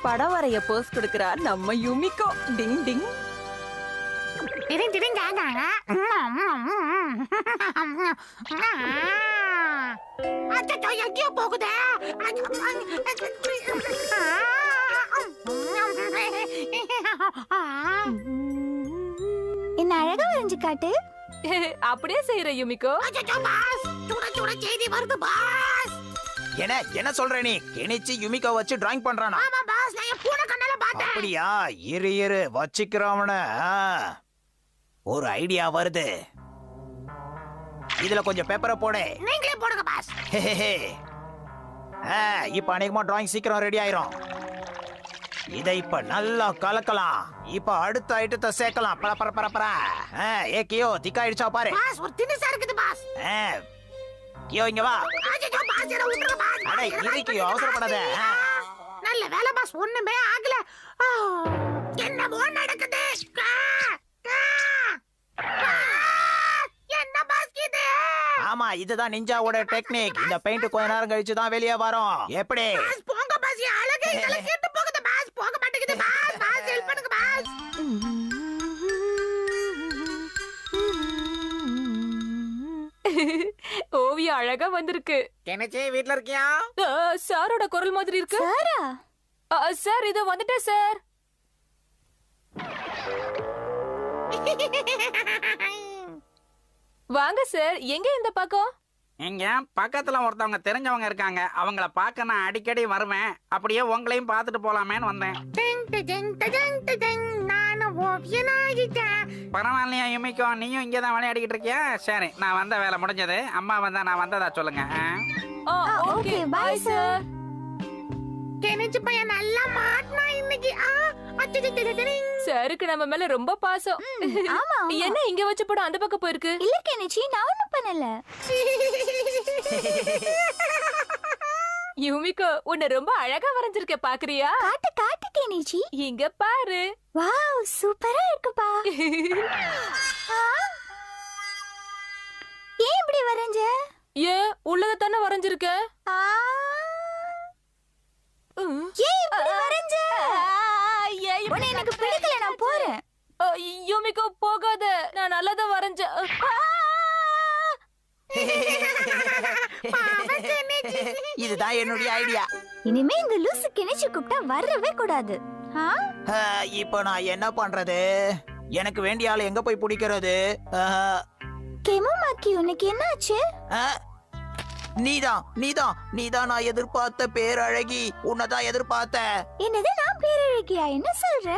படம் வரைய போஸ் கொடுக்கறா நம்ம யுமிகோ. டிங் டிங். எங்கேயோ போகுதே. என்ன அழகா வரைஞ்சு காட்டு. அப்படியே செய்யற யுமிகோ. செய்தி வருது பாஸ். என்ன சொல்ற நீ? கெனிச்சி யுமிகோ வச்சு டிராயிங் பண்றானா? ஆமா பாஸ், நான் பூனை கண்ணால பார்த்தேன். அப்படியா? இரு வச்சுக்கிறவன. ஒரு ஐடியா வருது. இதுல கொஞ்சம் பேப்பரை போடு. நீங்களே போடுங்க பாஸ். இப்ப அநேகமா டிராயிங் சீக்கிரம் ரெடி ஆயிரும். இதை இப்ப நல்லா கலக்கலாம். இப்ப அடுத்த ஐட்டத்தை சேர்க்கலாம். பர பர பர பர. கியோ திக்காயிடுச்சா பாரு. பாஸ் ஒரு தினுசா இருக்குது பாஸ். கியோ இங்க வா. அடடா பாஸ், என்ன விட்டுருங்க பாஸ். அட இரு கியோ, அவசரப்படாத. நல்ல வேலை பாஸ், ஒண்ணுமே ஆகல. என்னமோ நடக்குது. என்ன பாஸ் இது? ஆமா, இதுதான் நிஞ்சாவோட டெக்னிக். இந்த பெயிண்ட் கொஞ்ச நேரம் கழிச்சு தான் வெளியே வரும். எப்படி? பாஸ் போங்க பாஸ், அழகே இதல கேட்டு போகுது பாஸ். போக மாட்டேங்குது பாஸ். பாஸ் ஹெல்ப் பண்ணுங்க பாஸ். ஓவியம் அழகா வந்திருக்கு. கெனிச்சி வீட்ல இருக்கியா? சாரோட குரல் மாதிரி இருக்கு. சாரா? சார் இதோ வந்துட்டேன் சார். வாங்க சார். எங்க இந்த பக்கம்? இங்க பக்கத்துல ஒருத்தவங்க தெரிஞ்சவங்க இருக்காங்க. அவங்கள பார்க்க நான் அடிக்கடி வருவேன். அப்படியே உங்களையும் பார்த்துட்டு போலாமேன்னு வந்தேன். நானும் ஓவியனாகிட்டேன். பரவாயில்லையா யுமிகோ, நீயும் இங்கதான் விளையாடிக்கிட்டு இருக்கியா? சரி, நான் வந்த வேலை முடிஞ்சது. அம்மா வந்தா நான் வந்ததா சொல்லுங்க. Okay bye sir. கெனிச்சி பையன் நல்லா மாட்டினா இன்னைக்கு. சாருக்கு நம்ம மேல ரொம்ப பாசம். ஆமா. என்ன இங்க வச்ச படம் அந்த பக்கம் போயிருக்கு? இல்ல கெனிச்சி, நான் ஒண்ணும் பண்ணல. யுமிகோ உன்னை ரொம்ப அழகா வரைஞ்சிருக்க, பாக்குறியா? காட்டு காட்டு கெனிச்சி. இங்க பாரு. வாவ், சூப்பரா இருக்குப்பா. ஏன் இப்படி வரைஞ்ச? ஏன் உள்ளத தானே வரைஞ்சிருக்க. ஏன் இப்படி வரைஞ்ச? உன்னை எனக்கு பிடிக்கல, நான் போறேன். யுமிகோ போகாத, நான் நல்லதா வரைஞ்சேன். இதுதான் என்னுடைய ஐடியா. இனிமே இந்த லூசு கெனிச்சி கூப்பிட்டா வரவே கூடாது. இப்ப நான் என்ன பண்றது? எனக்கு வேண்டிய ஆளு எங்க போய் பிடிக்கிறது? கெமுமாக்கி, உனக்கு என்னாச்சு? நீதான் நான் எதிர்பார்த்த பேரழகி. உன்னதான் எதிர்பார்த்தேன். என்னது, நான் பேரழகியா? என்ன சொல்ற?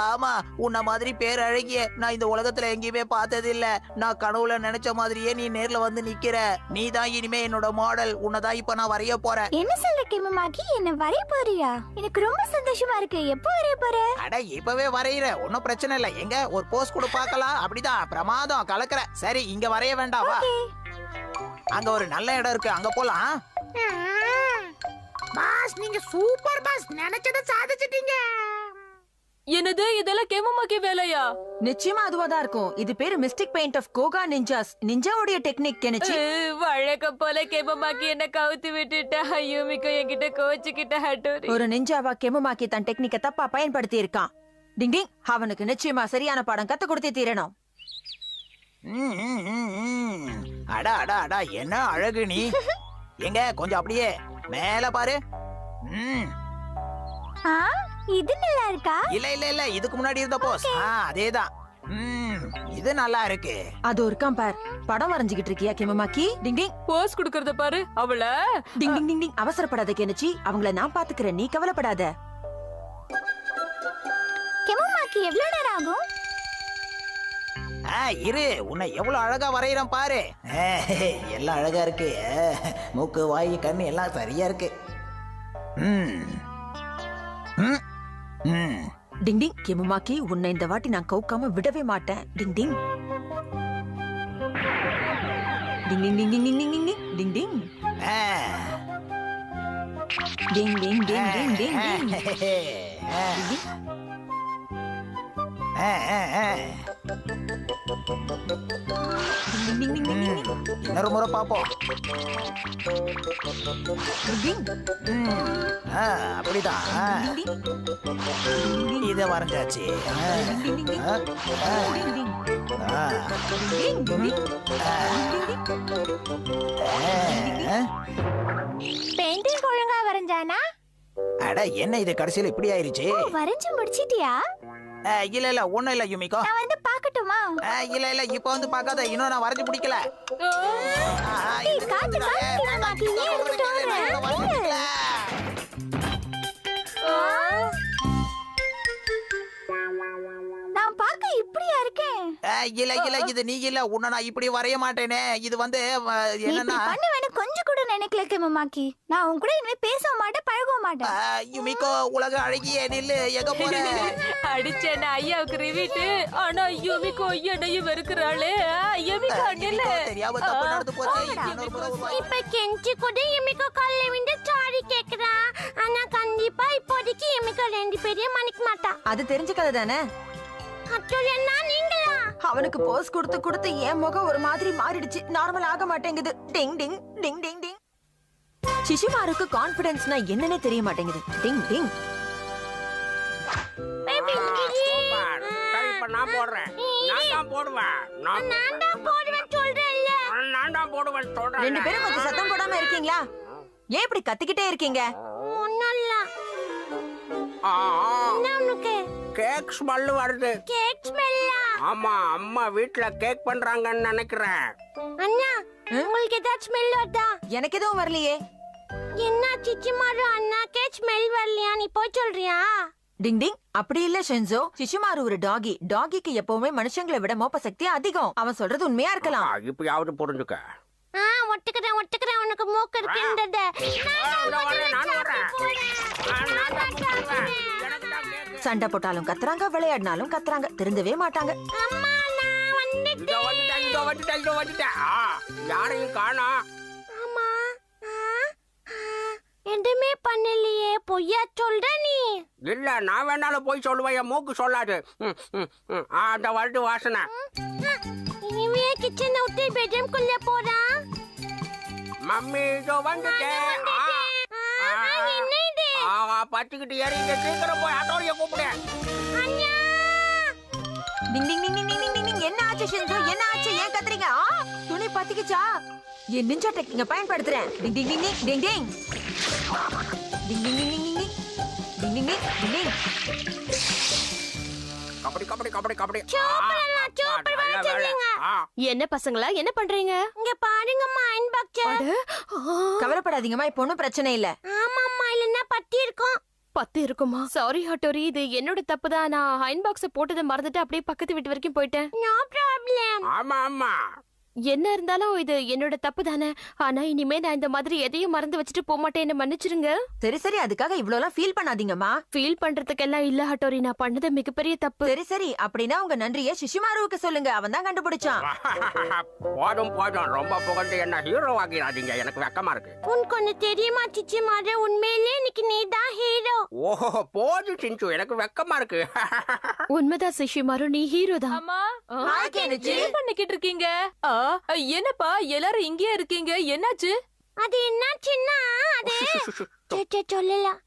ஆமா, உன்ன மாதிரி பேரழகிய நான் இந்த உலகத்துல எங்கேயுமே பார்த்தது இல்ல. நான் கனவுல நினைச்ச மாதிரியே நீ நேர்ல வந்து நிக்கிற. நீதான் இனிமே என்னோட மாடல். உன்னதான் இப்ப நான் வரைய போறேன். என்ன சொல்ற கெமுமாக்கி? என்ன வரைய போறியா? எனக்கு ரொம்ப சந்தோஷமா இருக்கு. எப்போ வரைய போற? அட இப்பவே வரையிற, ஒன்னும் பிரச்சனை இல்ல. எங்க ஒரு போஸ் கூட பார்க்கலாம். அப்படிதான், பிரமாதம், கலக்குற. சரி, இங்க வரைய வேண்டாம், வா. அங்க ஒரு நல்ல இடம் இருக்கு, அங்க போலாம். பாஸ் நீங்க சூப்பர் பாஸ், நினைச்சத சாதிச்சிட்டீங்க. என்னது, இதெல்லாம் கெமுமாக்கி வேலையா? நிச்சயமா அதுவாதான் இருக்கும். இது பேரு mystic paint of Koga ninjas. நிஞ்சாவுடைய டெக்னிக் கெனிச்சி. வழக்கம் போல கெமுமாக்கி என்ன கவுத்து விட்டுட்டா. யுமிகோ என்கிட்ட கோச்சுக்கிட்ட. ஹட்டோரி ஒரு நிஞ்சாவா கெமுமாக்கி தன் டெக்னிக்க தப்பா பயன்படுத்தி இருக்கான். டிங் டிங், அவனுக்கு நிச்சயமா சரியான பாடம் கத்து கொடுத்தே தீரணும். அடா அடா அடா, என்ன அழகு நீ. எங்க கொஞ்சம் அப்படியே மேல பாரு. இது நல்லா இருக்கா? இல்ல இதுக்கு முன்னாடி இருந்த போஸ். அதேதான். இது நல்லா இருக்கு. அது ஒருக்காம் பார். படம் வரைஞ்சுகிட்டு இருக்கியா கெமுமாக்கி? டிங் டிங், போஸ் குடுக்கறத பாரு. அவள டிங் டிங் டிங் டிங், அவசரப்படாத கெனிச்சி. அவங்கள நான் பாத்துக்கிறேன், நீ கவலைப்படாத. கெமுமாக்கி, எவ்வளவு நேரம் ஆகும்? இரு, உன்னை எவ்வளவு அழகா வரையறேன் பாரு. எல்லாம் அழகா இருக்கு. மூக்கு, வாய், கண்ணு எல்லாம் சரியா இருக்கு. டிங் டிங், கெமுமாக்கி, உன்னை இந்த வாட்டி நான் கவுக்காம விடவே மாட்டேன். டிங் டிங் டிங் டிங் டிங் டிங் டிங் டிங் டிங் டிங் டிங் டிங் டிங் டிங் டிங் டிங். இன்னொரு முறை பாப்போம். அப்படிதான். இத வரைஞ்சாச்சு. பெயிண்டிங் ஒழுங்கா வரைஞ்சானா? அட என்ன இது கடைசியில இப்படி ஆயிருச்சு? வரைஞ்சு முடிச்சிட்டியா? இல்ல இல்ல ஒண்ணும் இல்ல யுமிகோ. நான் வந்து பார்க்கட்டுமா? இல்ல இல்ல இப்ப வந்து பார்க்காத, இன்னும் நான் வரைஞ்சு முடிக்கல. ஏய், காட்டு காட்டு நீ எடுத்துட்டு வர. நான் பார்க்க இப்படியா இருக்கேன்? இல்ல இல்ல இது நீ இல்ல, உன்னை நான் இப்படி வரைய மாட்டேனே. இது வந்து நீ என்னன்னா இப்படி பண்ணுவேன்னு கொஞ்சம் கூட நினைக்கல கேமமாக்கி. நான் உன் கூட இனிமே பேசவும் மாட்டேன் பழகவும் மாட்டேன். யுமிகோ உலக அழகிய நில்லு, எங்க போற? அடிச்சேன ஐயாவுக்கு ரிவிட்டு, ஆனா யுமிகோ என்னையும் வெறுக்கிறாளே. யுமிகோ நில்லு. தெரியாம தப்பு நடந்து போச்சு. இன்னொரு முறை இப்ப கெஞ்சி கூட எமிக்கோ கால்ல விழுந்து சாரி கேக்குறா. ஆனா கண்டிப்பா இப்போதைக்கு எமிக்கோ ரெண்டு பேரையும் மன்னிக்க மாட்டா. அது தெரிஞ்சுக்கது தானே. அத்தோட என்ன நீங்களா? அவனுக்கு போஸ் கொடுத்து கொடுத்து என் முகம் ஒரு மாதிரி மாறிடுச்சு. நார்மல் ஆக மாட்டேங்குது. டிங் டிங் டிங் டிங் டிங். சிசுமாருக்கு கான்ஃபிடன்ஸ்னா என்னன்னே தெரிய மாட்டேங்குது. டிங் டிங். சூப்பர். சரி, இப்ப நான் போடுறேன். நான் தான் போடுவேன். நான் தான் போடுவேன் சொல்றேன்ல. நான் தான் போடுவேன் சொல்றேன். ரெண்டு பேரும் கொஞ்சம் சத்தம் போடாம இருக்கீங்களா? ஏன் இப்படி கத்திக்கிட்டே இருக்கீங்க? ஒண்ணும் இல்ல. என்ன உனக்கு? கேக் ஸ்மெல் வருது. கேக் ஸ்மெல்லா? ஆமா, அம்மா வீட்ல கேக் பண்றாங்கன்னு நினைக்கிறேன். அண்ணா உங்களுக்கு ஏதாச்சும் ஸ்மெல் வருதா? எனக்கு எதுவும் வரலையே. என்ன சிச்சிமாரு அண்ணா கேக் ஸ்மெல் வரலையா? நீ போய் சொல்றியா? டிங் டிங். அப்படி இல்ல ஷென்சோ. சிசுமாரு ஒரு டாகி. டாகிக்கு எப்பவுமே மனுஷங்களை விட மோப்ப சக்தி அதிகம். அவன் சொல்றது உண்மையா இருக்கலாம். இப்பயாவது புரிஞ்சுக்க. ஒட்டுக்கிறேன் உனக்கு மூக்கு இருக்குன்றத. சண்டை போட்டாலும் கத்துறாங்க, விளையாடினாலும் கத்துறாங்க, திருந்தவே மாட்டாங்க. அம்மா நான் வந்துட்டேன். யாரையும் காணோம். ஆமா. எதுவுமே பண்ணலையே, பொய்யா சொல்ற நீ? இல்ல, நான் வேணாலும் போய் சொல்லுவேன். என் மூக்கு சொல்லாது. அந்த வருது வாசனை. இனிமே கிச்சனை விட்டு பெட்ரூம்குள்ள போறா. மம்மி இதோ வந்துட்டேன். என்ன இது? பச்சுக்கிட்டு ஏறிங்க, சீக்கிரம் போய் ஆட்டோரிய கூப்பிடு. அண்ணா டிங் டிங் டிங் டிங் டிங் டிங் டிங். என்ன ஆச்சு ஷென்சோ? என்ன ஆச்சு? ஏன் கத்துறீங்க? துணி பத்திக்குச்சா? என் நிஞ்சா டெக்னிக்க பயன்படுத்துறேன். டிங் டிங் டிங் டிங் டிங் டிங். டிங் டிங் டிங் டிங் டிங். டிங் டிங் டிங் டிங் டிங். கபடி கபடி கபடி கபடி. சூப்பர் வாட்சிங்க. என்ன பசங்களா என்ன பண்றீங்க? இங்க பாருங்கம்மா அயன் பாக்ஸ். கவலைப்படாதீங்கம்மா, இப்ப ஒண்ணும் பிரச்சனை இல்ல. ஆமாம்மா, இல்லன்னா பத்தி இருக்கும். பத்து இருக்குமா? சாரி ஹட்டோரி, இது என்னோட தப்பு தான். நான் அயன் பாக்ஸ் போட்டதை மறந்துட்டு அப்படியே பக்கத்து வீட்டு வரைக்கும் போயிட்டேன். No problem. ஆமா ஆமா, என்ன இருந்தாலும் இது என்னோட தப்பு தானே. ஆனா இனிமே நான் இந்த மாதிரி எதையும் மறந்து வச்சுட்டு போக மாட்டேன். என்ன மன்னிச்சிருங்க. சரி சரி, அதுக்காக இவ்ளோ எல்லாம் ஃபீல் பண்ணாதீங்கம்மா. ஃபீல் பண்றதுக்கெல்லாம் இல்ல ஹட்டோரி, நான் பண்ணது மிகப்பெரிய தப்பு. சரி சரி, அப்படின்னா உங்க நன்றியை சிசுமாருவுக்கு சொல்லுங்க. அவன் தான் கண்டுபிடிச்சான். போதும் போதும், ரொம்ப புகழ்ந்து என்ன ஹீரோ ஆகிடாதீங்க. எனக்கு வெக்கமா இருக்கு. உனக்கு ஒண்ணு தெரியுமா சிச்சிமாரு? உண்மையிலேயே இன்னைக்கு நீ தான் ஹீரோ. ஓஹோ, போதும் சிஞ்சு, எனக்கு வெக்கமா இருக்கு. உண்மைதான் சிஷிமாரு, நீ ஹீரோ தான். அம்மா, என்ன பண்ணிக்கிட்டு இருக்கீங்க? என்னப்பா எல்லாரும் இங்கே இருக்கீங்க? என்னாச்சு? அது என்னாச்சுன்னா அது சொல்லலாம்.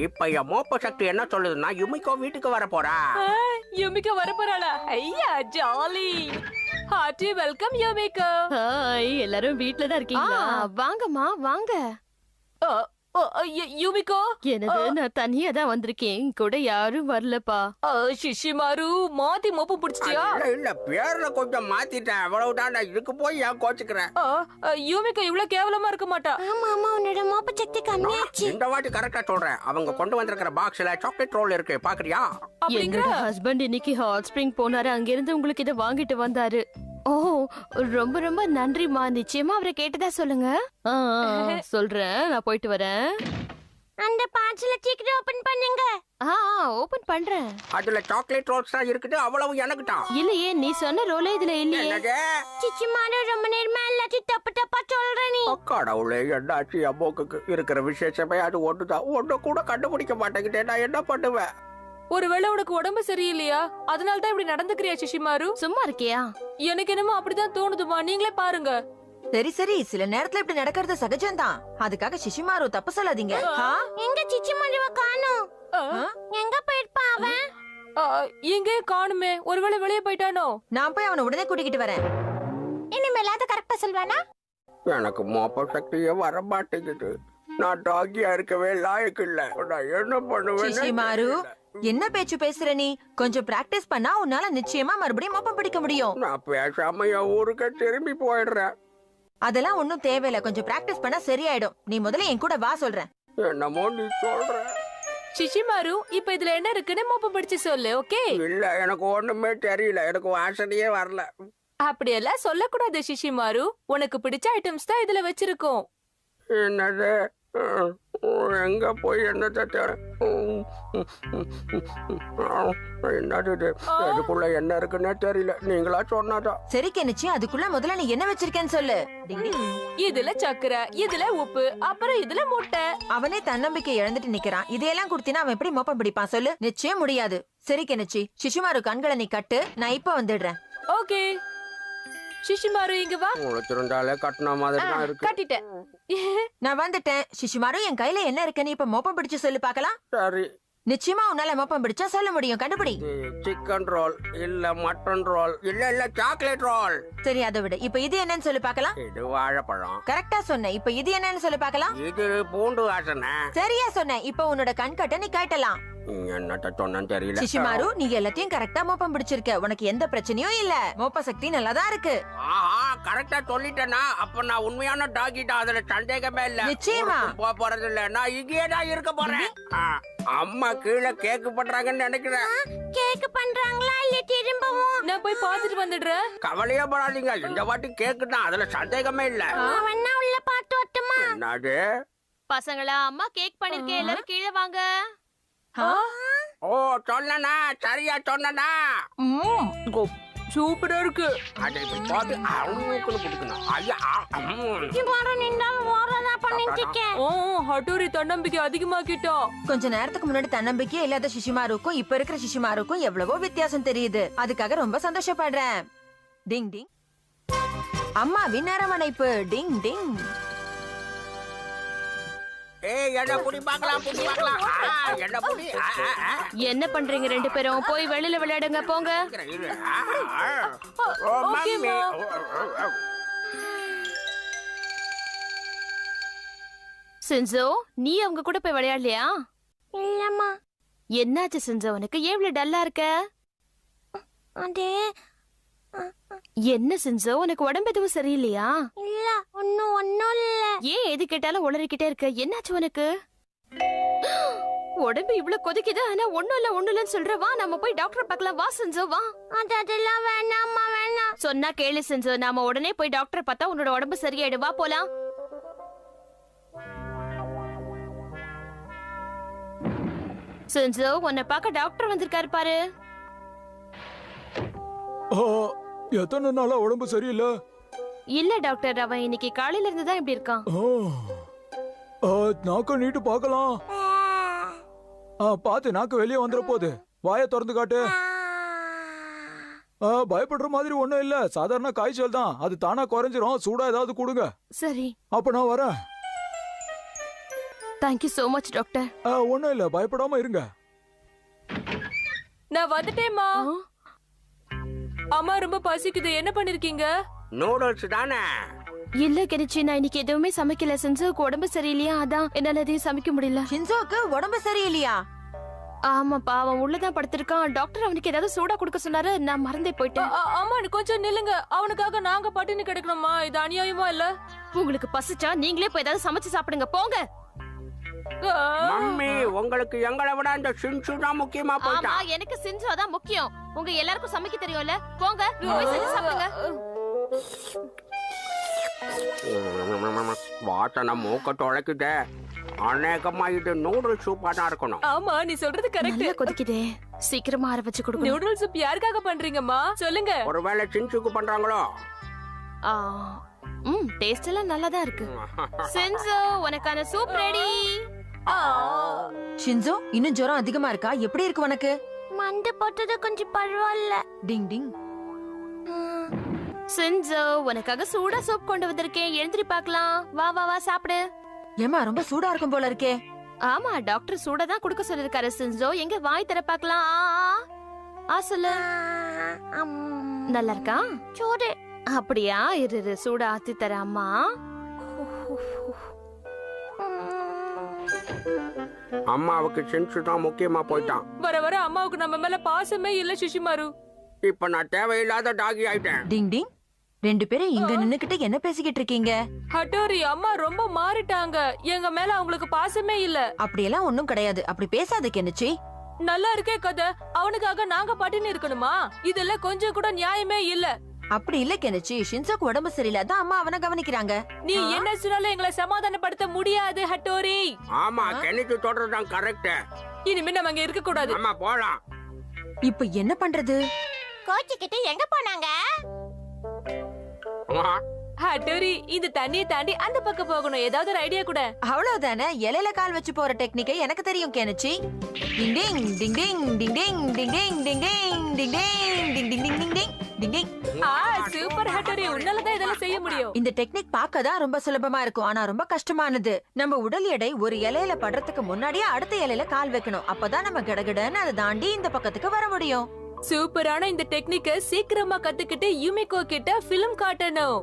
இப்ப என் மோப்ப சக்தி என்ன சொல்லுதுன்னா, யுமிகோ வீட்டுக்கு வர போறா. யுமிகா வர போறாளா? ஐயா ஜாலி. Hearty welcome Yumiko. ஹாய், எல்லாரும் வீட்ல தான் இருக்கீங்களா? வாங்கம்மா வாங்க. யுமிகோ, என்னது, நான் தனியா தான் வந்திருக்கேன். கூட யாரும் வரலப்பா. சிஷிமாரு மாத்தி மோப்பு புடிச்சிட்டியா? இல்ல, பேர்ல கொஞ்சம் மாத்திட்டேன், அவ்வளவுதான். இதுக்கு போய் ஏன் கோச்சுக்கிறேன்? யூமிகா இவ்வளவு கேவலமா இருக்க மாட்டா. ஆமா ஆமா, உன்னோட மோப்ப சக்தி கம்மியாச்சு. இந்த வாட்டி கரெக்டா சொல்றேன். அவங்க கொண்டு வந்திருக்கிற பாக்ஸ்ல சாக்லேட் ரோல் இருக்கு, பாக்குறியா? என்னோட ஹஸ்பண்ட் இன்னைக்கு ஹாட் ஸ்பிரிங் போனாரு. அங்க இருந்து உங்களுக்கு இதை வாங்கிட்டு வந்தாரு. ஓ, ரொம்ப ரொம்ப நன்றிமா. நிச்சயமா அவரை கேட்டதா சொல்லுங்க. சொல்றேன், நான் போயிட்டு வரேன். அந்த பார்சல சீக்கிரம் ஓபன் பண்ணுங்க. ஓபன் பண்றேன். அதுல சாக்லேட் ரோல்ஸ் தான் இருக்குது, அவ்வளவு எனக்கு தான். இல்லையே, நீ சொன்ன ரோலே இதுல இல்லையே. சிச்சிமாரு ரொம்ப நேரமா எல்லாத்தையும் தப்பு தப்பா சொல்ற நீ. கடவுளே, என்னாச்சு அம்மோக்கு? இருக்கிற விசேஷமே அது ஒண்ணுதான். ஒண்ணு கூட கண்டுபிடிக்க மாட்டேங்கிட்டே, நான் என்ன பண்ணுவேன்? ஒருவேளை உனக்கு உடம்பு சரியில்லையா? அதனால தான் இப்படி நடந்துக்கிறியா சிஷிமாரு? சும்மா இருக்கியா? எனக்கு என்னமோ அப்படிதான் தோணுதுமா. நீங்களே பாருங்க. சரி சரி, சில நேரத்துல இப்படி நடக்கிறது சகஜம்தான். அதுக்காக சிஷிமாரு தப்பு சொல்லாதீங்க. எங்க சிச்சி மருவ காணோம். எங்க போயிருப்பா அவன்? எங்கே காணுமே, ஒருவேளை வெளியே போயிட்டானோ? நான் போய் அவனை உடனே கூட்டிக்கிட்டு வரேன். இனிமேல் அதை கரெக்டா சொல்வானா? எனக்கு மோப்ப சக்தியே வர மாட்டேங்குது. நான் டாகியா இருக்கவே லாயக்கு இல்ல. நான் என்ன பண்ணுவேன்? சிஷிமாரு, என்ன பேச்சு பேசுற நீ? கொஞ்சம் பிராக்டிஸ் பண்ணா உன்னால நிச்சயமா மறுபடியும் மோப்பம் பிடிக்க முடியும். நான் பேசாம என் ஊருக்கு திரும்பி போயிடுறேன். அதெல்லாம் ஒண்ணும் தேவையில்ல. கொஞ்சம் பிராக்டிஸ் பண்ணா சரியாயிடும். நீ முதல்ல என் கூட வா சொல்றேன். என்னமோ நீ சொல்ற. சிஷிமாரு, இப்ப இதுல என்ன இருக்குன்னு மோப்பம் பிடிச்சு சொல்லு, ஓகே? இல்ல, எனக்கு ஒண்ணுமே தெரியல. எனக்கு வாசனையே வரல. அப்படியெல்லாம் சொல்லக்கூடாது சிஷிமாரு. உனக்கு பிடிச்ச ஐட்டம்ஸ் தான் இதுல வச்சிருக்கோம். என்னது? எங்க போய் என்னத்தை தேட? என்னது இது? இதுக்குள்ள என்ன இருக்குன்னே தெரியல. நீங்களா சொன்னாதான். சரி கெனிச்சி, அதுக்குள்ள முதல்ல நீ என்ன வச்சிருக்கேன்னு சொல்லு. டிங் டிங். இதுல சக்கரை, இதுல உப்பு, அப்புறம் இதுல முட்டை. அவனே தன்னம்பிக்கை இழந்துட்டு நிக்கிறான். இதையெல்லாம் குடுத்தினா அவன் எப்படி மோப்பம் பிடிப்பான் சொல்லு? நிச்சயம் முடியாது. சரி கெனிச்சி, சிஷிமாரு கண்களை நீ கட்டு. நான் இப்ப வந்துடுறேன். ஓகே சிஷிமாரு, இங்க வா. உழைச்சிருந்தாலே கட்டின மாதிரி தான் இருக்கு. கட்டிட்டேன். நான் வந்துட்டேன். சிஷிமாரு, என் கையில என்ன இருக்குன்னு இப்ப மோப்பம் பிடிச்சு சொல்லு பாக்கலாம். சரி, நிச்சயமா உன்னால மோப்பம் பிடிச்சா சொல்ல முடியும். கண்டுபிடி. சிக்கன் ரோல் இல்ல மட்டன் ரோல் இல்ல சாக்லேட் ரோல். சரி, அதை விட இப்ப இது என்னன்னு சொல்லு பாக்கலாம். இது வாழைப்பழம். கரெக்டா சொன்ன. இப்ப இது என்னன்னு சொல்லு பாக்கலாம். இது பூண்டு வாசனை. சரியா சொன்ன. இப்ப உன்னோட கண் கட்ட நீ காட்டலாம். என்னத்த சொன்னு தெரியல. சிஷிமாரு, நீ எல்லாத்தையும் கரெக்டா மோப்பம் பிடிச்சிருக்க. உனக்கு எந்த பிரச்சனையும் இல்ல. மோப்ப சக்தி நல்லாதான் இருக்கு. ஆஹா, கரெக்டா சொல்லிட்டேனா? அப்ப நான் உண்மையான டாகி தான். அதுல சந்தேகமே இல்ல. நிச்சயமா. போக போறது இல்ல. நான் இங்கேயே தான் இருக்க போறேன். அம்மா கீழே கேக்கு பண்றாங்கன்னு நினைக்கிறேன். கேக் பண்றாங்களா இல்ல திரும்பவும்? நான் போய் பாத்துட்டு வந்துடுறேன். கவலையே படாதீங்க. இந்த வாட்டி கேக்கு தான். அதுல சந்தேகமே இல்ல. அவன்னா உள்ள பாத்து வரட்டுமா? என்னது? பசங்களா, அம்மா கேக் பண்ணிருக்கேன், எல்லாரும் கீழே வாங்க. ஓ, சொன்னனா? சரியா சொன்னனா? சூப்பரா இருக்கு. அதை இப்படி போட்டு அவங்களுக்குள்ள கொடுக்கணும். ஐயா, சிமாரு நின்னால் ஓரதா பண்ணிட்டு இருக்கேன். ஹட்டூரி தன்னம்பிக்கை அதிகமாக்கிட்டோம். கொஞ்ச நேரத்துக்கு முன்னாடி தன்னம்பிக்கையே இல்லாத சிஷிமாருக்கும் இப்ப இருக்கிற சிஷிமாருக்கும் எவ்வளவோ வித்தியாசம் தெரியுது. அதுக்காக ரொம்ப சந்தோஷப்படுறேன். டிங் டிங். அம்மாவின் அரவணைப்பு. டிங் டிங். ஏய், என்ன புடி பார்க்கலாம், புடி பார்க்கலாம். என்ன புடி? என்ன பண்றீங்க ரெண்டு பேரும்? போய் வெளியில விளையாடுங்க, போங்க. ஓ, மம்மி. சின்சோ, நீ அவங்க கூட போய் விளையாடலையா? இல்லம்மா. என்னாச்சு சின்சோ, உனக்கு ஏன் இவ்வளவு டல்லா இருக்க? அது என்ன சின்சோ, உனக்கு உடம்பு எதுவும் சரியில்லையா? இல்ல, ஒண்ணும் இல்ல. ஏன் எது கேட்டாலும் உளறிக்கிட்டே இருக்க? என்னாச்சு உனக்கு? உடம்பு இவ்வளவு கொதிக்குது, ஆனா ஒண்ணும் இல்லன்னு சொல்ற. வா, நம்ம போய் டாக்டர் பார்க்கலாம். வா சின்சோ, வா. அதெல்லாம் வேணாம்மா, வேணாம். சொன்னா கேளு சின்சோ, நாம உடனே போய் டாக்டர் பார்த்தா உன்னோட உடம்பு சரியாயிடும். வா போலாம். சின்சோ, உன்னை பார்க்க டாக்டர் வந்திருக்காரு பாரு. எத்தனை நாளா உடம்பு சரியில்லை? இல்ல டாக்டர், அவன் இன்னைக்கு காலையில இருந்து தான் இப்படி இருக்கான். நாக்க நீட்டு பார்க்கலாம். பாத்து, நாக்கு வெளியே வந்துட போகுது. வாயை திறந்து காட்டு. பயப்படுற மாதிரி ஒண்ணும் இல்ல, சாதாரண காய்ச்சல் தான். அது தானா குறைஞ்சிரும். சூடா ஏதாவது கொடுங்க. சரி, அப்ப நான் வரேன். Thank you so much doctor. ஒண்ணும் இல்ல, பயப்படாம இருங்க. நான் வந்துட்டேம்மா. அம்மா ரொம்ப பசிக்குது, என்ன பண்ணிருக்கீங்க? நூடுல்ஸ் தானே? இல்ல கெனிச்சி, நான் இன்னைக்கு எதுவுமே சமைக்கல. சின்சோக்கு உடம்பு சரியில்லையா, அதான் என்னால எதையும் சமைக்க முடியல. ஷின்சோக்கு உடம்பு சரியில்லையா? ஆமாப்பா, அவன் உள்ளதான் படுத்திருக்கான். டாக்டர் அவனுக்கு ஏதாவது சூடா கொடுக்க சொன்னாரு, நான் மறந்தே போயிட்டேன். அம்மா கொஞ்சம் நில்லுங்க. அவனுக்காக நாங்க பட்டினி கிடக்கணுமா? இது அநியாயமா இல்ல? உங்களுக்கு பசிச்சா நீங்களே போய் ஏதாவது சமைச்சு சாப்பிடுங்க, போங்க. மம்மி, உங்களுக்கு எங்களை விட இந்த சின்சு தான் முக்கியமா போயிட்டா. ஆமா, எனக்கு சின்சோ தான் முக்கியம். உங்க எல்லாருக்கும் சமைக்க தெரியும்ல, போங்க போய் செஞ்சு சாப்பிடுங்க. வாசனை மூக்க தொலைக்குதே. அநேகமா இது நூடுல்ஸ் சூப்பா தான் இருக்கணும். ஆமா, நீ சொல்றது கரெக்ட். நல்லா கொதிக்குதே, சீக்கிரமா ஆற வச்சு கொடுங்க. நூடுல்ஸ் சூப் யாருக்காக பண்றீங்கம்மா? சொல்லுங்க. ஒருவேளை சின்சுக்கு பண்றாங்களோ? டேஸ்ட் எல்லாம் நல்லா தான் இருக்கு. சின்சோ, உனக்கான சூப் ரெடி. ஷின்சோ, இன்னும் ஜுரம் அதிகமா இருக்கா? எப்படி இருக்கு உனக்கு? மண்டு போட்டது கொஞ்சம் பரவாயில்ல. டிங் டிங். சின்சோ உனக்காக சூடா சூப் கொண்டு வந்திருக்கேன், எழுந்திரி பார்க்கலாம். வா வா வா சாப்பிடு. ஏமா ரொம்ப சூடா இருக்கும் போல இருக்கே. ஆமா, டாக்டர் சூடா தான் குடுக்க சொல்லிருக்காரு. சின்சோ எங்க வாய் தர பார்க்கலாம். சொல்லு. நல்லா இருக்கா சூடு? அப்படியா, இரு சூடா ஆத்தி தர அம்மா. அம்மாவுக்கு சென்ஸ் தான் முக்கியமா போயிட்டான். வர வர அம்மாவுக்கு நம்ம மேல பாசமே இல்ல சிஷிமாரு. இப்ப நான் தேவையில்லாத டாகி ஆயிட்டேன். டிங் டிங், 2 பேரும் இங்க நின்னுக்கிட்டு என்ன பேசிக்கிட்டு இருக்கீங்க? ஹட்டோரி, அம்மா ரொம்ப மாறிட்டாங்க. எங்க மேல அவங்களுக்கு பாசமே இல்ல. அப்படியெல்லாம் ஒண்ணும் கிடையாது. அப்படி பேசாத கெனிச்சி. நல்லா இருக்கே கதை. அவனுக்காக நாங்க பட்டினி இருக்கணுமா? இதெல்லாம் கொஞ்சம் கூட நியாயமே இல்ல. அப்படி இல்ல கெனிச்சி, ஷின்சோக்கு உடம்பு சரியில்லை, அதான் அம்மா அவனை கவனிக்கிறாங்க. நீ என்ன சொன்னாலும் எங்களை சமாதானப்படுத்த முடியாது ஹட்டோரி. ஆமா, கெனிச்சு தொடர்தான் கரெக்ட். இனிமே நம்ம அங்க இருக்க கூடாது. அம்மா போலாம். இப்ப என்ன பண்றது? கோச்சிக்கிட்டு எங்க போனாங்க? ஹட்டோரி, இந்த தண்ணியை தாண்டி அந்த பக்கம் போகணும். ஏதாவது ஒரு ஐடியா கூட. அவ்வளவுதானே, இலையில கால் வச்சு போற டெக்னிக்கை எனக்கு தெரியும் கெனிச்சி. டிங் டிங் டிங் டிங் டிங் டிங் டிங் டிங் டிங் டிங் டிங் டிங் டிங் டிங் டிங் டிங் டிங் டிங். சூப்பர் ஹட்டோரி, உன்னாலதான் இதெல்லாம் செய்ய முடியும். இந்த டெக்னிக் பார்க்க தான் ரொம்ப சுலபமா இருக்கும், ஆனா ரொம்ப கஷ்டமானது. நம்ம உடல் எடை ஒரு இலையில படுறதுக்கு முன்னாடியே அடுத்த இலையில கால் வைக்கணும். அப்பதான் நம்ம கடகடன்னு அதை தாண்டி இந்த பக்கத்துக்கு வர முடியும். சூப்பரான இந்த டெக்னிக்க சீக்கிரமா கத்துக்கிட்டு யுமிகோ கிட்ட பிலிம் காட்டணும்.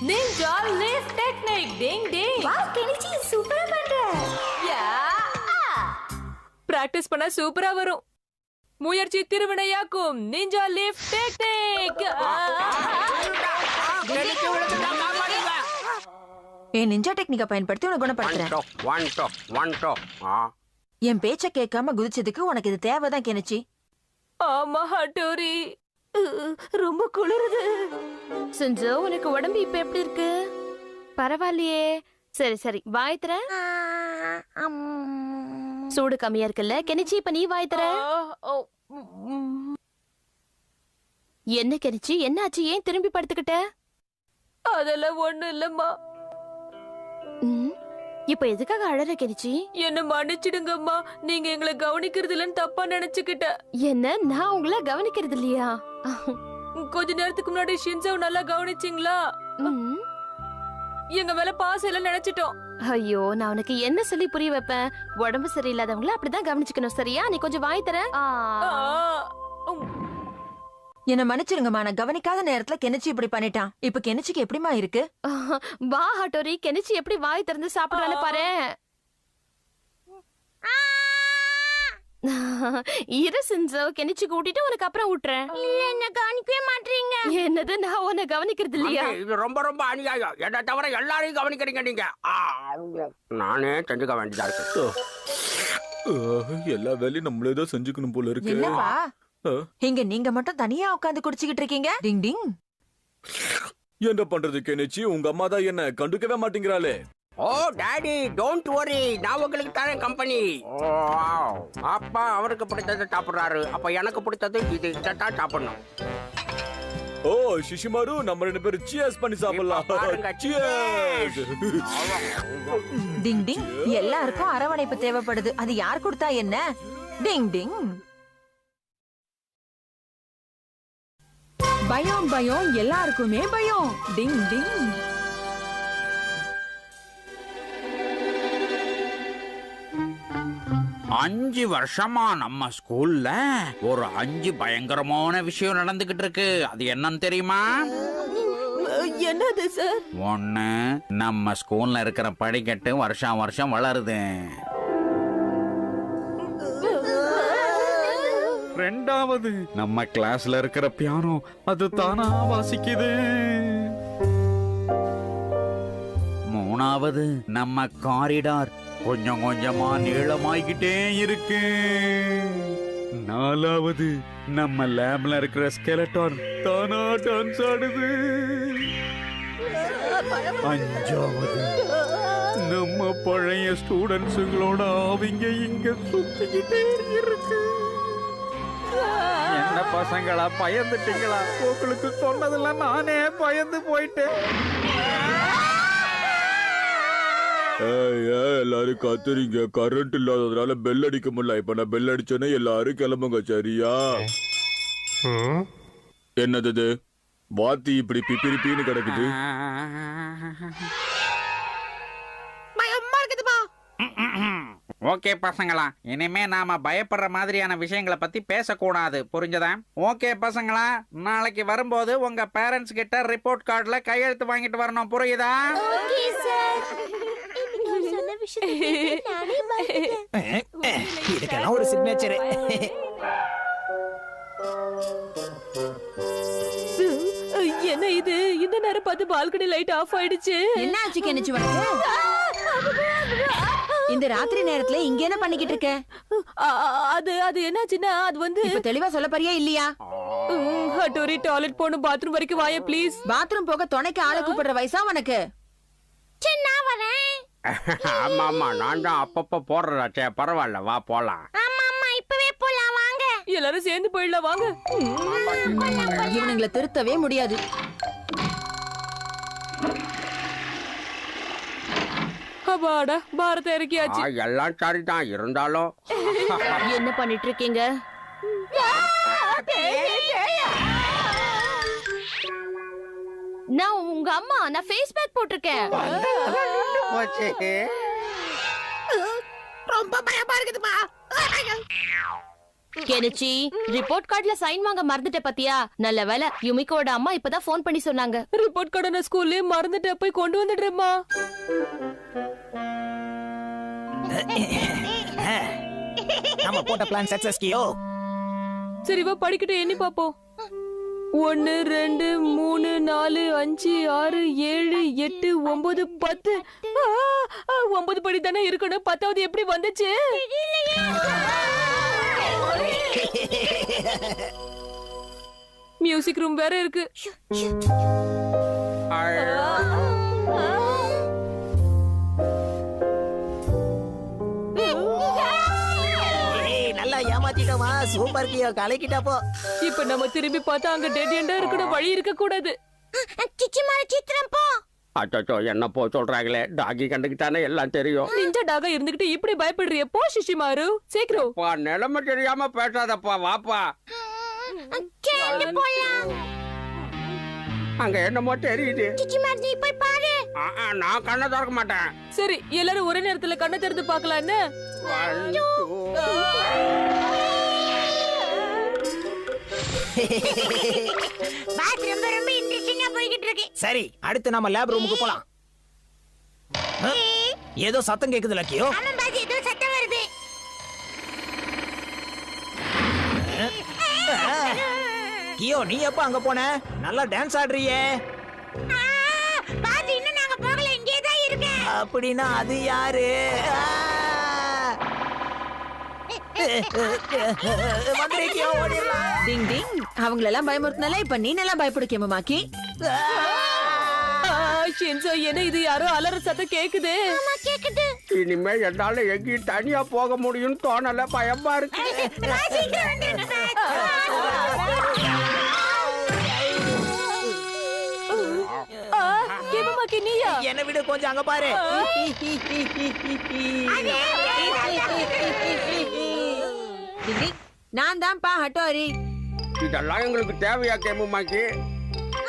Ninja lift technique. டிங் டிங். வாவ் கெனிச்சி, சூப்பரா பண்ற. பிராக்டிஸ் பண்ணா சூப்பரா வரும். முயற்சி திருவினையாக்கும். Ninja lift technique. என் நிஞ்சா டெக்னிக்கை பயன்படுத்தி உனக்கு குணப்படுத்துறேன். என் பேச்ச கேட்காம குதிச்சதுக்கு உனக்கு இது தேவைதான் கெனிச்சி. ஆமா ஹட்டோரி, ரொம்ப குளிருது. சின்சோ உனக்கு உடம்பு இப்ப எப்படி இருக்கு? பரவாயில்லையே. சரி வாய் தர. சூடு கம்மியா இருக்குல்ல கெனிச்சி? இப்ப நீ வாய் தர. என்ன கெனிச்சி, என்னாச்சு? ஏன் திரும்பி படுத்துக்கிட்ட? அதெல்லாம் ஒண்ணு இல்லம்மா. இப்ப எதுக்காக அழற கெனிச்சி? என்ன மன்னிச்சிடுங்கம்மா, நீங்க எங்களை கவனிக்கிறது இல்லன்னு தப்பா நினைச்சுக்கிட்ட. என்ன, நான் உங்களை கவனிக்கிறது இல்லையா? கொஞ்ச நேரத்துக்கு முன்னாடி ஷின்சோ நல்லா கவனிச்சிங்களா? எங்க மேல பாசம் இல்ல நினைச்சிட்டோம். ஐயோ, நான் உனக்கு என்ன சொல்லி புரிய வைப்பேன்? உடம்பு சரியில்லாதவங்கள அப்படிதான் கவனிச்சுக்கணும், சரியா? நீ கொஞ்சம் வாய் தர. என்ன மன்னிச்சிருங்கம்மா, நான் கவனிக்காத நேரத்துல கெனிச்சி இப்படி பண்ணிட்டான். இப்ப கெனிச்சிக்கு எப்படிமா இருக்கு? வா ஹட்டோரி, கெனிச்சி எப்படி வாய் திறந்து சாப்பிடுறான்னு பாரு. இரு சின்சோ, கெனிச்சி கூட்டிட்டு உனக்கு அப்புறம் விட்டுறேன். என்ன கவனிக்கவே மாட்டீங்க. என்னது, நான் உன்னை கவனிக்கிறது இல்லையா? இது ரொம்ப ரொம்ப அநியாயம். என்ன தவிர எல்லாரையும் கவனிக்கிறீங்க நீங்க. நானே செஞ்சுக்க வேண்டியதா இருக்கு. எல்லா வேலையும் நம்மளே தான் செஞ்சுக்கணும் போல இருக்கு. என்னப்பா இங்க நீங்க மட்டும் தனியா உட்கார்ந்து குடிச்சுக்கிட்டு இருக்கீங்க? டிங் டிங். என்ன பண்றது கெனிச்சி, உங்க அம்மா தான் என்ன கண்டுக்கவே மாட்டேங்கிறாளே. ஓ டாடி, டோன்ட் வரி, நான் உங்களுக்கு தரேன் கம்பெனி. அப்பா அவருக்கு பிடிச்சதை சாப்பிடுறாரு, அப்ப எனக்கு பிடிச்சது இது. இதான் சாப்பிடணும். ஓ ஷிஷிமாரு, நம்ம 2 பேரும் சியர்ஸ் பண்ணி சாப்பிடலாம். சியர்ஸ். டிங் டிங். எல்லாருக்கும் அரவணைப்பு தேவைப்படுது, அது யார் கொடுத்தா என்ன? டிங் டிங். பயம் பயம், எல்லாருக்குமே பயம். டிங் டிங். அஞ்சு வருஷமா நம்ம ஸ்கூல்ல ஒரு 5 பயங்கரமான விஷயம் நடந்துகிட்டு இருக்கு. அது என்னன்னு தெரியுமா? என்னது சார்? ஒண்ணு, நம்ம ஸ்கூல்ல இருக்கிற படிக்கட்டு வருஷம் வருஷம் வளருது. ரெண்டாவது, நம்ம கிளாஸ்ல இருக்கிற பியானோ அது தானா வாசிக்குது. மூணாவது, நம்ம காரிடார் கொஞ்சம் கொஞ்சமா நீளமாயிக்கிட்டே இருக்கு. நாலாவது, நம்ம லேப்ல இருக்கிற ஸ்கெலட்டான் தானா டான்ஸ் ஆடுது. அஞ்சாவது, நம்ம பழைய ஸ்டூடெண்ட்ஸுங்களோட அவங்க இங்க சுத்திக்கிட்டே இருக்கு. என்ன பசங்களா, பயந்துட்டீங்களா? உங்களுக்கு சொன்னதெல்லாம் நானே பயந்து போயிட்டேன். எல்லாரும் கத்துறீங்க. கரண்ட் இல்லாததுனால பெல் அடிக்க முடியல. இப்ப நான் பெல் அடிச்சோன்னே எல்லாரும் கிளம்புங்க, சரியா? என்னது? வாத்தி இப்படி பிப்பிரிப்பின்னு கிடக்குது. பயமா இருக்குதுப்பா. ஓகே பசங்களா, இனிமே நாம பயப்படுற மாதிரியான விஷயங்களை பத்தி பேசக்கூடாது, புரிஞ்சதா? ஓகே பசங்களா, நாளைக்கு வரும்போது உங்க பேரண்ட்ஸ் கிட்ட ரிப்போர்ட் கார்டுல கையெழுத்து வாங்கிட்டு வரணும், புரியுதா? Okay sir. நான் சொன்ன விஷயத்தை நானே மறந்துட்டேன். இதுக்கெல்லாம் ஒரு சிக்னேச்சர். என்ன இது இந்த நேரம் பார்த்து பால்கனி லைட் ஆஃப் ஆயிடுச்சு. என்ன ஆச்சு கெனிச்சு உனக்கு? இந்த ராத்திரி நேரத்துல இங்க என்ன பண்ணிக்கிட்டு இருக்க? அது என்னாச்சுன்னா அது வந்து இப்ப தெளிவா சொல்ல போறியா இல்லையா? ஹட்டோரி டாய்லெட் போணும், பாத்ரூம் வரைக்கும் வாயே ப்ளீஸ். பாத்ரூம் போக துணைக்கு ஆளை கூப்பிடுற வயசா உனக்கு? நான் வரேன். ஆமா ஆமா, நான் தான் அப்பப்ப போடுறதாச்சே. பரவாயில்ல, வா போலாம். ஆமா ஆமா, இப்பவே போலாம் வாங்க. எல்லாரும் சேர்ந்து போயிடலாம் வாங்க. இவனுங்களை திருத்தவே முடியாது. அப்பாடா, பாரத இறக்கியாச்சு. எல்லாம் சரிதான், இருந்தாலும் என்ன பண்ணிட்டு இருக்கீங்க? நான் உங்க அம்மா, நான் ஃபேஸ் பேக் போட்டிருக்கேன். ரொம்ப பயமா இருக்குதுப்பா. கெனிச்சி, ரிப்போர்ட் கார்டுல சைன் வாங்க மறந்துட்ட பாத்தியா? நல்ல வேளை யுமிகோட அம்மா இப்பதான் ஃபோன் பண்ணி சொன்னாங்க. ரிப்போர்ட் கார்டு நான் ஸ்கூல்ல மறந்துட்டு போய் கொண்டு வந்துடுறேம்மா. நம்ம போட்ட பிளான் சக்சஸ் கியோ. சரி வா படிக்கிட்டு எண்ணி பாப்போம். 1 2 3 4 5 6 7 8 9 10. 9 படி தானே இருக்கணும், 10வது எப்படி வந்துச்சு? மியூசிக் ரூம் வேற இருக்கு. நல்லா ஏமாத்திட்டோமா. சூப்பர் கியோ, கலக்கிட்டப்போ. இப்ப நம்ம திரும்பி பார்த்தா அங்க டெட் எண்டா இருக்கணும், வழி இருக்க கூடாது. சிச்சிமார சித்திரம் போ. அச்சோ, என்ன போ சொல்றாங்களே. டாகி கண்டுக்கிட்டானே எல்லாம் தெரியும். நிஞ்சா டாகா இருந்துகிட்டு இப்படி பயப்படுறிய? போ சிஷிமாரு, சீக்கிரம். நிலைமை தெரியாம பேசாதப்பா, வாப்பா. சேர்ந்து போலாம். அங்க என்னமோ தெரியுது. சிச்சிமார நீ போய் பாரு. நான் கண்ணை திறக்க மாட்டேன். சரி, எல்லாரும் ஒரே நேரத்துல கண்ணை திறந்து பார்க்கலாம். என்ன பாத் ரொம்ப ரொம்ப இன்ட்ரெஸ்டிங்கா போயிட்டு இருக்கு. சரி, அடுத்து நம்ம லேப் ரூமுக்கு போலாம். ஏதோ சத்தம் கேக்குதுல கியோ. ஆமா பாத், ஏதோ சத்தம் வருது. கியோ, நீ எப்ப அங்க போன? நல்லா டான்ஸ் ஆடுறியே. பாத், இன்னும் நாங்க போகல, இங்கே தான் இருக்கேன். அப்படின்னா அது யாரு? வந்துரு கியோ, ஓடிடலாம். டிங் டிங், அவங்களெல்லாம் பயமுறுத்தினால இப்ப நீ நல்லா பயப்படுக்கேமா மாக்கி. ஷின்சோ, என்ன இது? யாரோ அலற சத்தம் கேக்குது. ஆமா கேக்குது. இனிமே என்னால எங்கேயும் தனியா போக முடியும்னு தோணல, பயமா இருக்கு. பாத், சீக்கிரம் வந்துருங்க பாத். கேமமாக்கி நீயா? என்ன விடு, கொஞ்சம் அங்க பாரு. டிங் டிங், நான் தான்ப்பா ஹட்டோரி. இதெல்லாம் எங்களுக்கு தேவையா கேமுமாக்கி?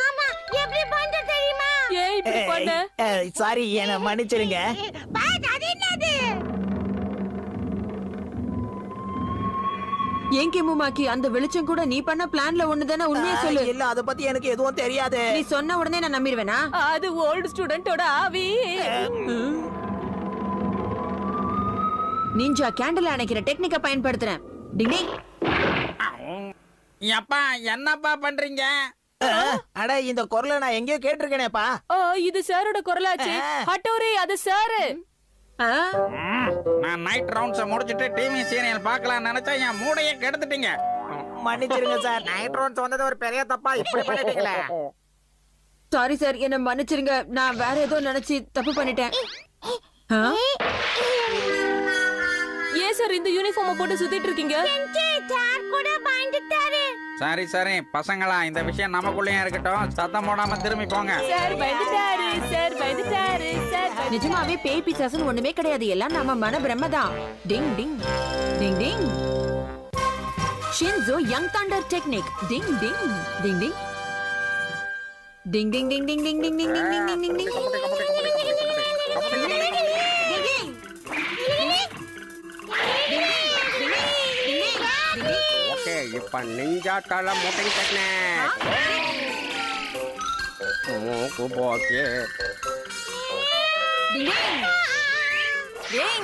ஆமா, எப்படி பண்ண தெரியுமா? ஏன் இப்படி பண்ண? சாரி, என்ன மன்னிச்சிருங்க. பாத், அது என்னது? ஏன் கேமுமாக்கி, அந்த வெளிச்சம் கூட நீ பண்ண பிளான்ல ஒண்ணுதானே? உண்மையை சொல்லு. இல்ல, அத பத்தி எனக்கு எதுவும் தெரியாது. நீ சொன்ன உடனே நான் நம்பிடுவேனா? அது ஓல்டு ஸ்டூடெண்டோட ஆவி. நிஞ்சா கேண்டில் அணைக்கிற டெக்னிக்க பயன்படுத்துறேன். டிங் டிங். எப்பா, என்னப்பா பண்றீங்க? அட, இந்த குரலை நான் எங்கேயோ கேட்டிருக்கேனேப்பா. இது சாரோட குரலாச்சு. ஹட்டோரி, அது சாரு. நான் நைட் ரவுண்ட்ஸ் முடிச்சிட்டு டிவி சீரியல் பார்க்கலாம் நினைச்சா என் மூளையே கெடுத்துட்டீங்க. மன்னிச்சிருங்க சார். நைட் ரவுண்ட்ஸ் வந்தது ஒரு பெரிய தப்பா இப்படி பண்ணிட்டீங்களே. சாரி சார், என்ன மன்னிச்சிருங்க. நான் வேற ஏதோ நினைச்சு தப்பு பண்ணிட்டேன். ஏன் சார் இந்த யூனிஃபார்ம் போட்டு சுத்திட்டு இருக்கீங்க? சார் கூட பயந்துட்டாரு. சரி பசங்களா, இந்த விஷயம் நமக்குள்ளேயே இருக்கட்டும். சத்தம் போடாம திரும்பி போங்க. சார் பயந்துட்டாரு, சார் பயந்துட்டாரு, சார். நிஜமாவே பேய் பிசாசுன்னு ஒண்ணுமே கிடையாது. எல்லாம் நம்ம மன பிரம்மதான். டிங் டிங் டிங் டிங். Shinzo young thunder technique. டிங் டிங் டிங் டிங். டிங் டிங் டிங் டிங் டிங் டிங் டிங் டிங் டிங் டிங் டிங் டிங் ஓகே இப்ப நிஞ்சா தலை முட்டை டெக்னிக் மூக்கு போச்சு டிங்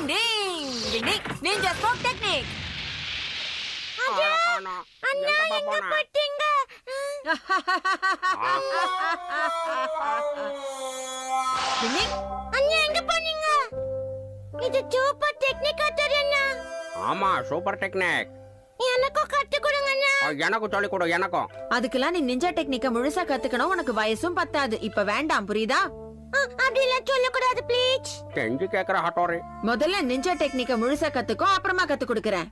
டிங் டிங் டிங் நிஞ்சா ஸ்போக் டெக்னிக் அண்ணா எங்க போட்டீங்க டிங் டிங் அண்ணா எங்க போனீங்க இது சூப்பர் டெக்னிக்கா தெரியுமா ஆமா சூப்பர் டெக்னிக் எனக்கு கத்து கொடுங்க அண்ணா எனக்கும் சொல்லிக் கொடு எனக்கும் அதுக்கெல்லாம் நீ நிஞ்சா டெக்னிக்க முழுசா கத்துக்கணும் உனக்கு வயசும் பத்தாது இப்ப வேண்டாம் புரியுதா அப்படிலாம் சொல்லக்கூடாது ப்ளீஸ் கெஞ்சி கேக்குற ஹட்டோரி முதல்ல நிஞ்சா டெக்னிக்க முழுசா கத்துக்கோ அப்புறமா கத்து கொடுக்கறேன்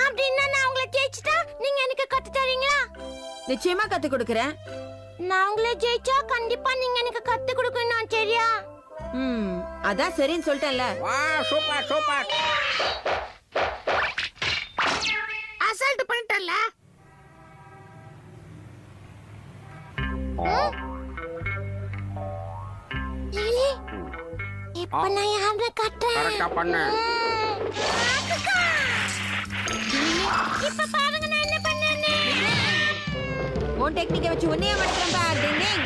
அப்படின்னா நான் உங்களை ஜெயிச்சிட்டா நீங்க எனக்கு கத்து தரீங்களா நிச்சயமா கத்து கொடுக்கறேன் நான் உங்களை ஜெயிச்சா கண்டிப்பா நீங்க எனக்கு கத்து கொடுக்கணும் சரியா அதான் சரின்னு சொல்லிட்டேன்ல வா சூப்பர் சூப்பர் அசால்ட் பண்ணிட்டல இப்ப நான் யாரை கட்டுறேன் கரெக்டா பண்ணு இப்ப பாருங்க நான் என்ன பண்ணேன்னு உன் டெக்னிக்கை வச்சு உன்னையே மடக்கிறேன் பார் டிங் டிங்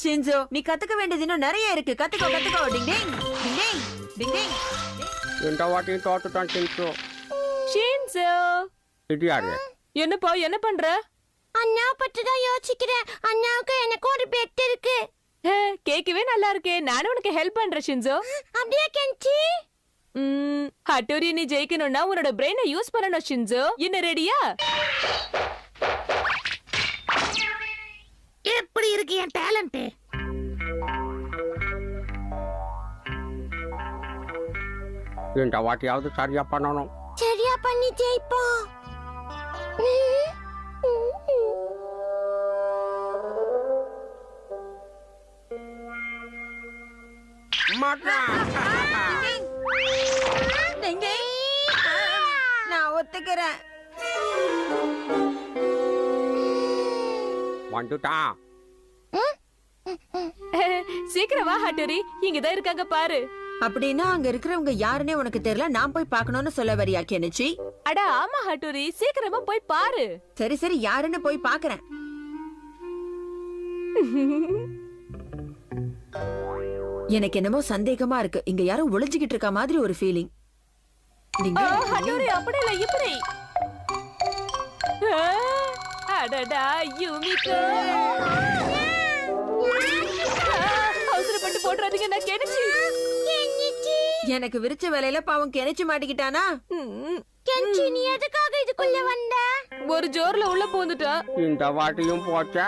ஷின்சோ நீ கத்துக்க வேண்டியது இன்னும் நிறைய இருக்கு கத்துக்கோ கத்துக்கோ டிங் டிங் டிங் டிங் டிங் டிங் இந்த வாட்டியும் தோத்துட்டான் சின்சோ ஷின்சோ இது யாரு என்னப்பா என்ன பண்ற அண்ணா பத்தி தான் யோசிக்கிறேன் அண்ணாவுக்கு எனக்கு ஒரு பெட் இருக்கு கேட்கவே நல்லா இருக்கே நானும் உனக்கு ஹெல்ப் பண்றேன் ஷின்சோ அப்படியே கெஞ்சி ஹட்டோரி நீ ஜெயிக்கணும்னா உன்னோட பிரெயினை யூஸ் பண்ணணும் ஷின்சோ என்ன ரெடியா எப்படி இருக்கு என் டேலண்ட் இந்த வாட்டியாவது சரியா பண்ணணும் சரியா பண்ணி ஜெயிப்போம் நான் ஒத்துக்கிறேன் வந்துட்டான் சீக்கிரம் வா ஹட்டோரி இங்கதான் இருக்காங்க பாரு அப்படின்னா அங்க இருக்கிறவங்க யாருன்னே உனக்கு தெரியல நான் போய் பார்க்கணும்னு சொல்ல வரியா கெனிச்சி அட ஆமா ஹட்டோரி சீக்கிரமா போய் பாரு சரி சரி யாருன்னு போய் பார்க்கறேன் எனக்கு என்னமோ சந்தேகமா இருக்கு இங்க யாரும் ஒளிஞ்சுகிட்டு இருக்க மாதிரி ஒரு ஃபீலிங் ஹட்டோரி அப்படி இல்ல இப்படி அடடா யூமிகோ அவசரப்பட்டு போடுறாதீங்க நான் கெனிச்சி எனக்கு விரிச்ச வேலையில பாவம் கெனிச்சு மாட்டிக்கிட்டானா கெஞ்சி நீ எதுக்காக இதுக்குள்ள வந்த ஒரு ஜோர்ல உள்ள பூந்துட்டா இந்த வாட்டியும் போச்சா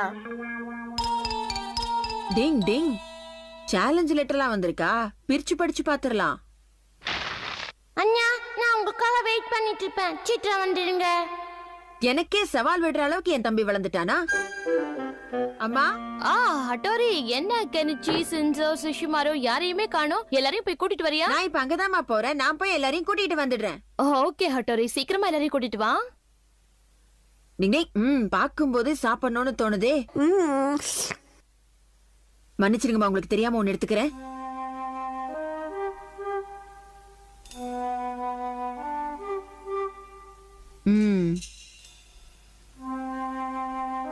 டிங் டிங் சேலஞ்ச் லெட்டர்லாம் வந்திருக்கா பிரிச்சு படிச்சு பாத்துறலாம் அண்ணா நான் உங்களுக்காக வெயிட் பண்ணிட்டு இருப்பேன் சீக்கிரம் வந்துடுங்க எனக்கே சவால் விடுற அளவுக்கு என் தம்பி வளர்ந்துட்டானா அம்மா ஹட்டோரி என்ன கெனிச்சி சின்சோ சுஷிமாரோ யாரையுமே காணோம் எல்லாரையும் போய் கூட்டிட்டு வரியா நான் இப்ப அங்கதாம்மா போறேன் நான் போய் எல்லாரையும் கூட்டிட்டு வந்துடுறேன் ஓகே ஹட்டோரி சீக்கிரமா எல்லாரையும் கூட்டிட்டு வா டிங் டிங் பாக்கும்போது சாப்பிடணும்னு தோணுதே மன்னிச்சிருங்கம்மா உங்களுக்கு தெரியாம ஒன்னு எடுத்துக்கிறேன்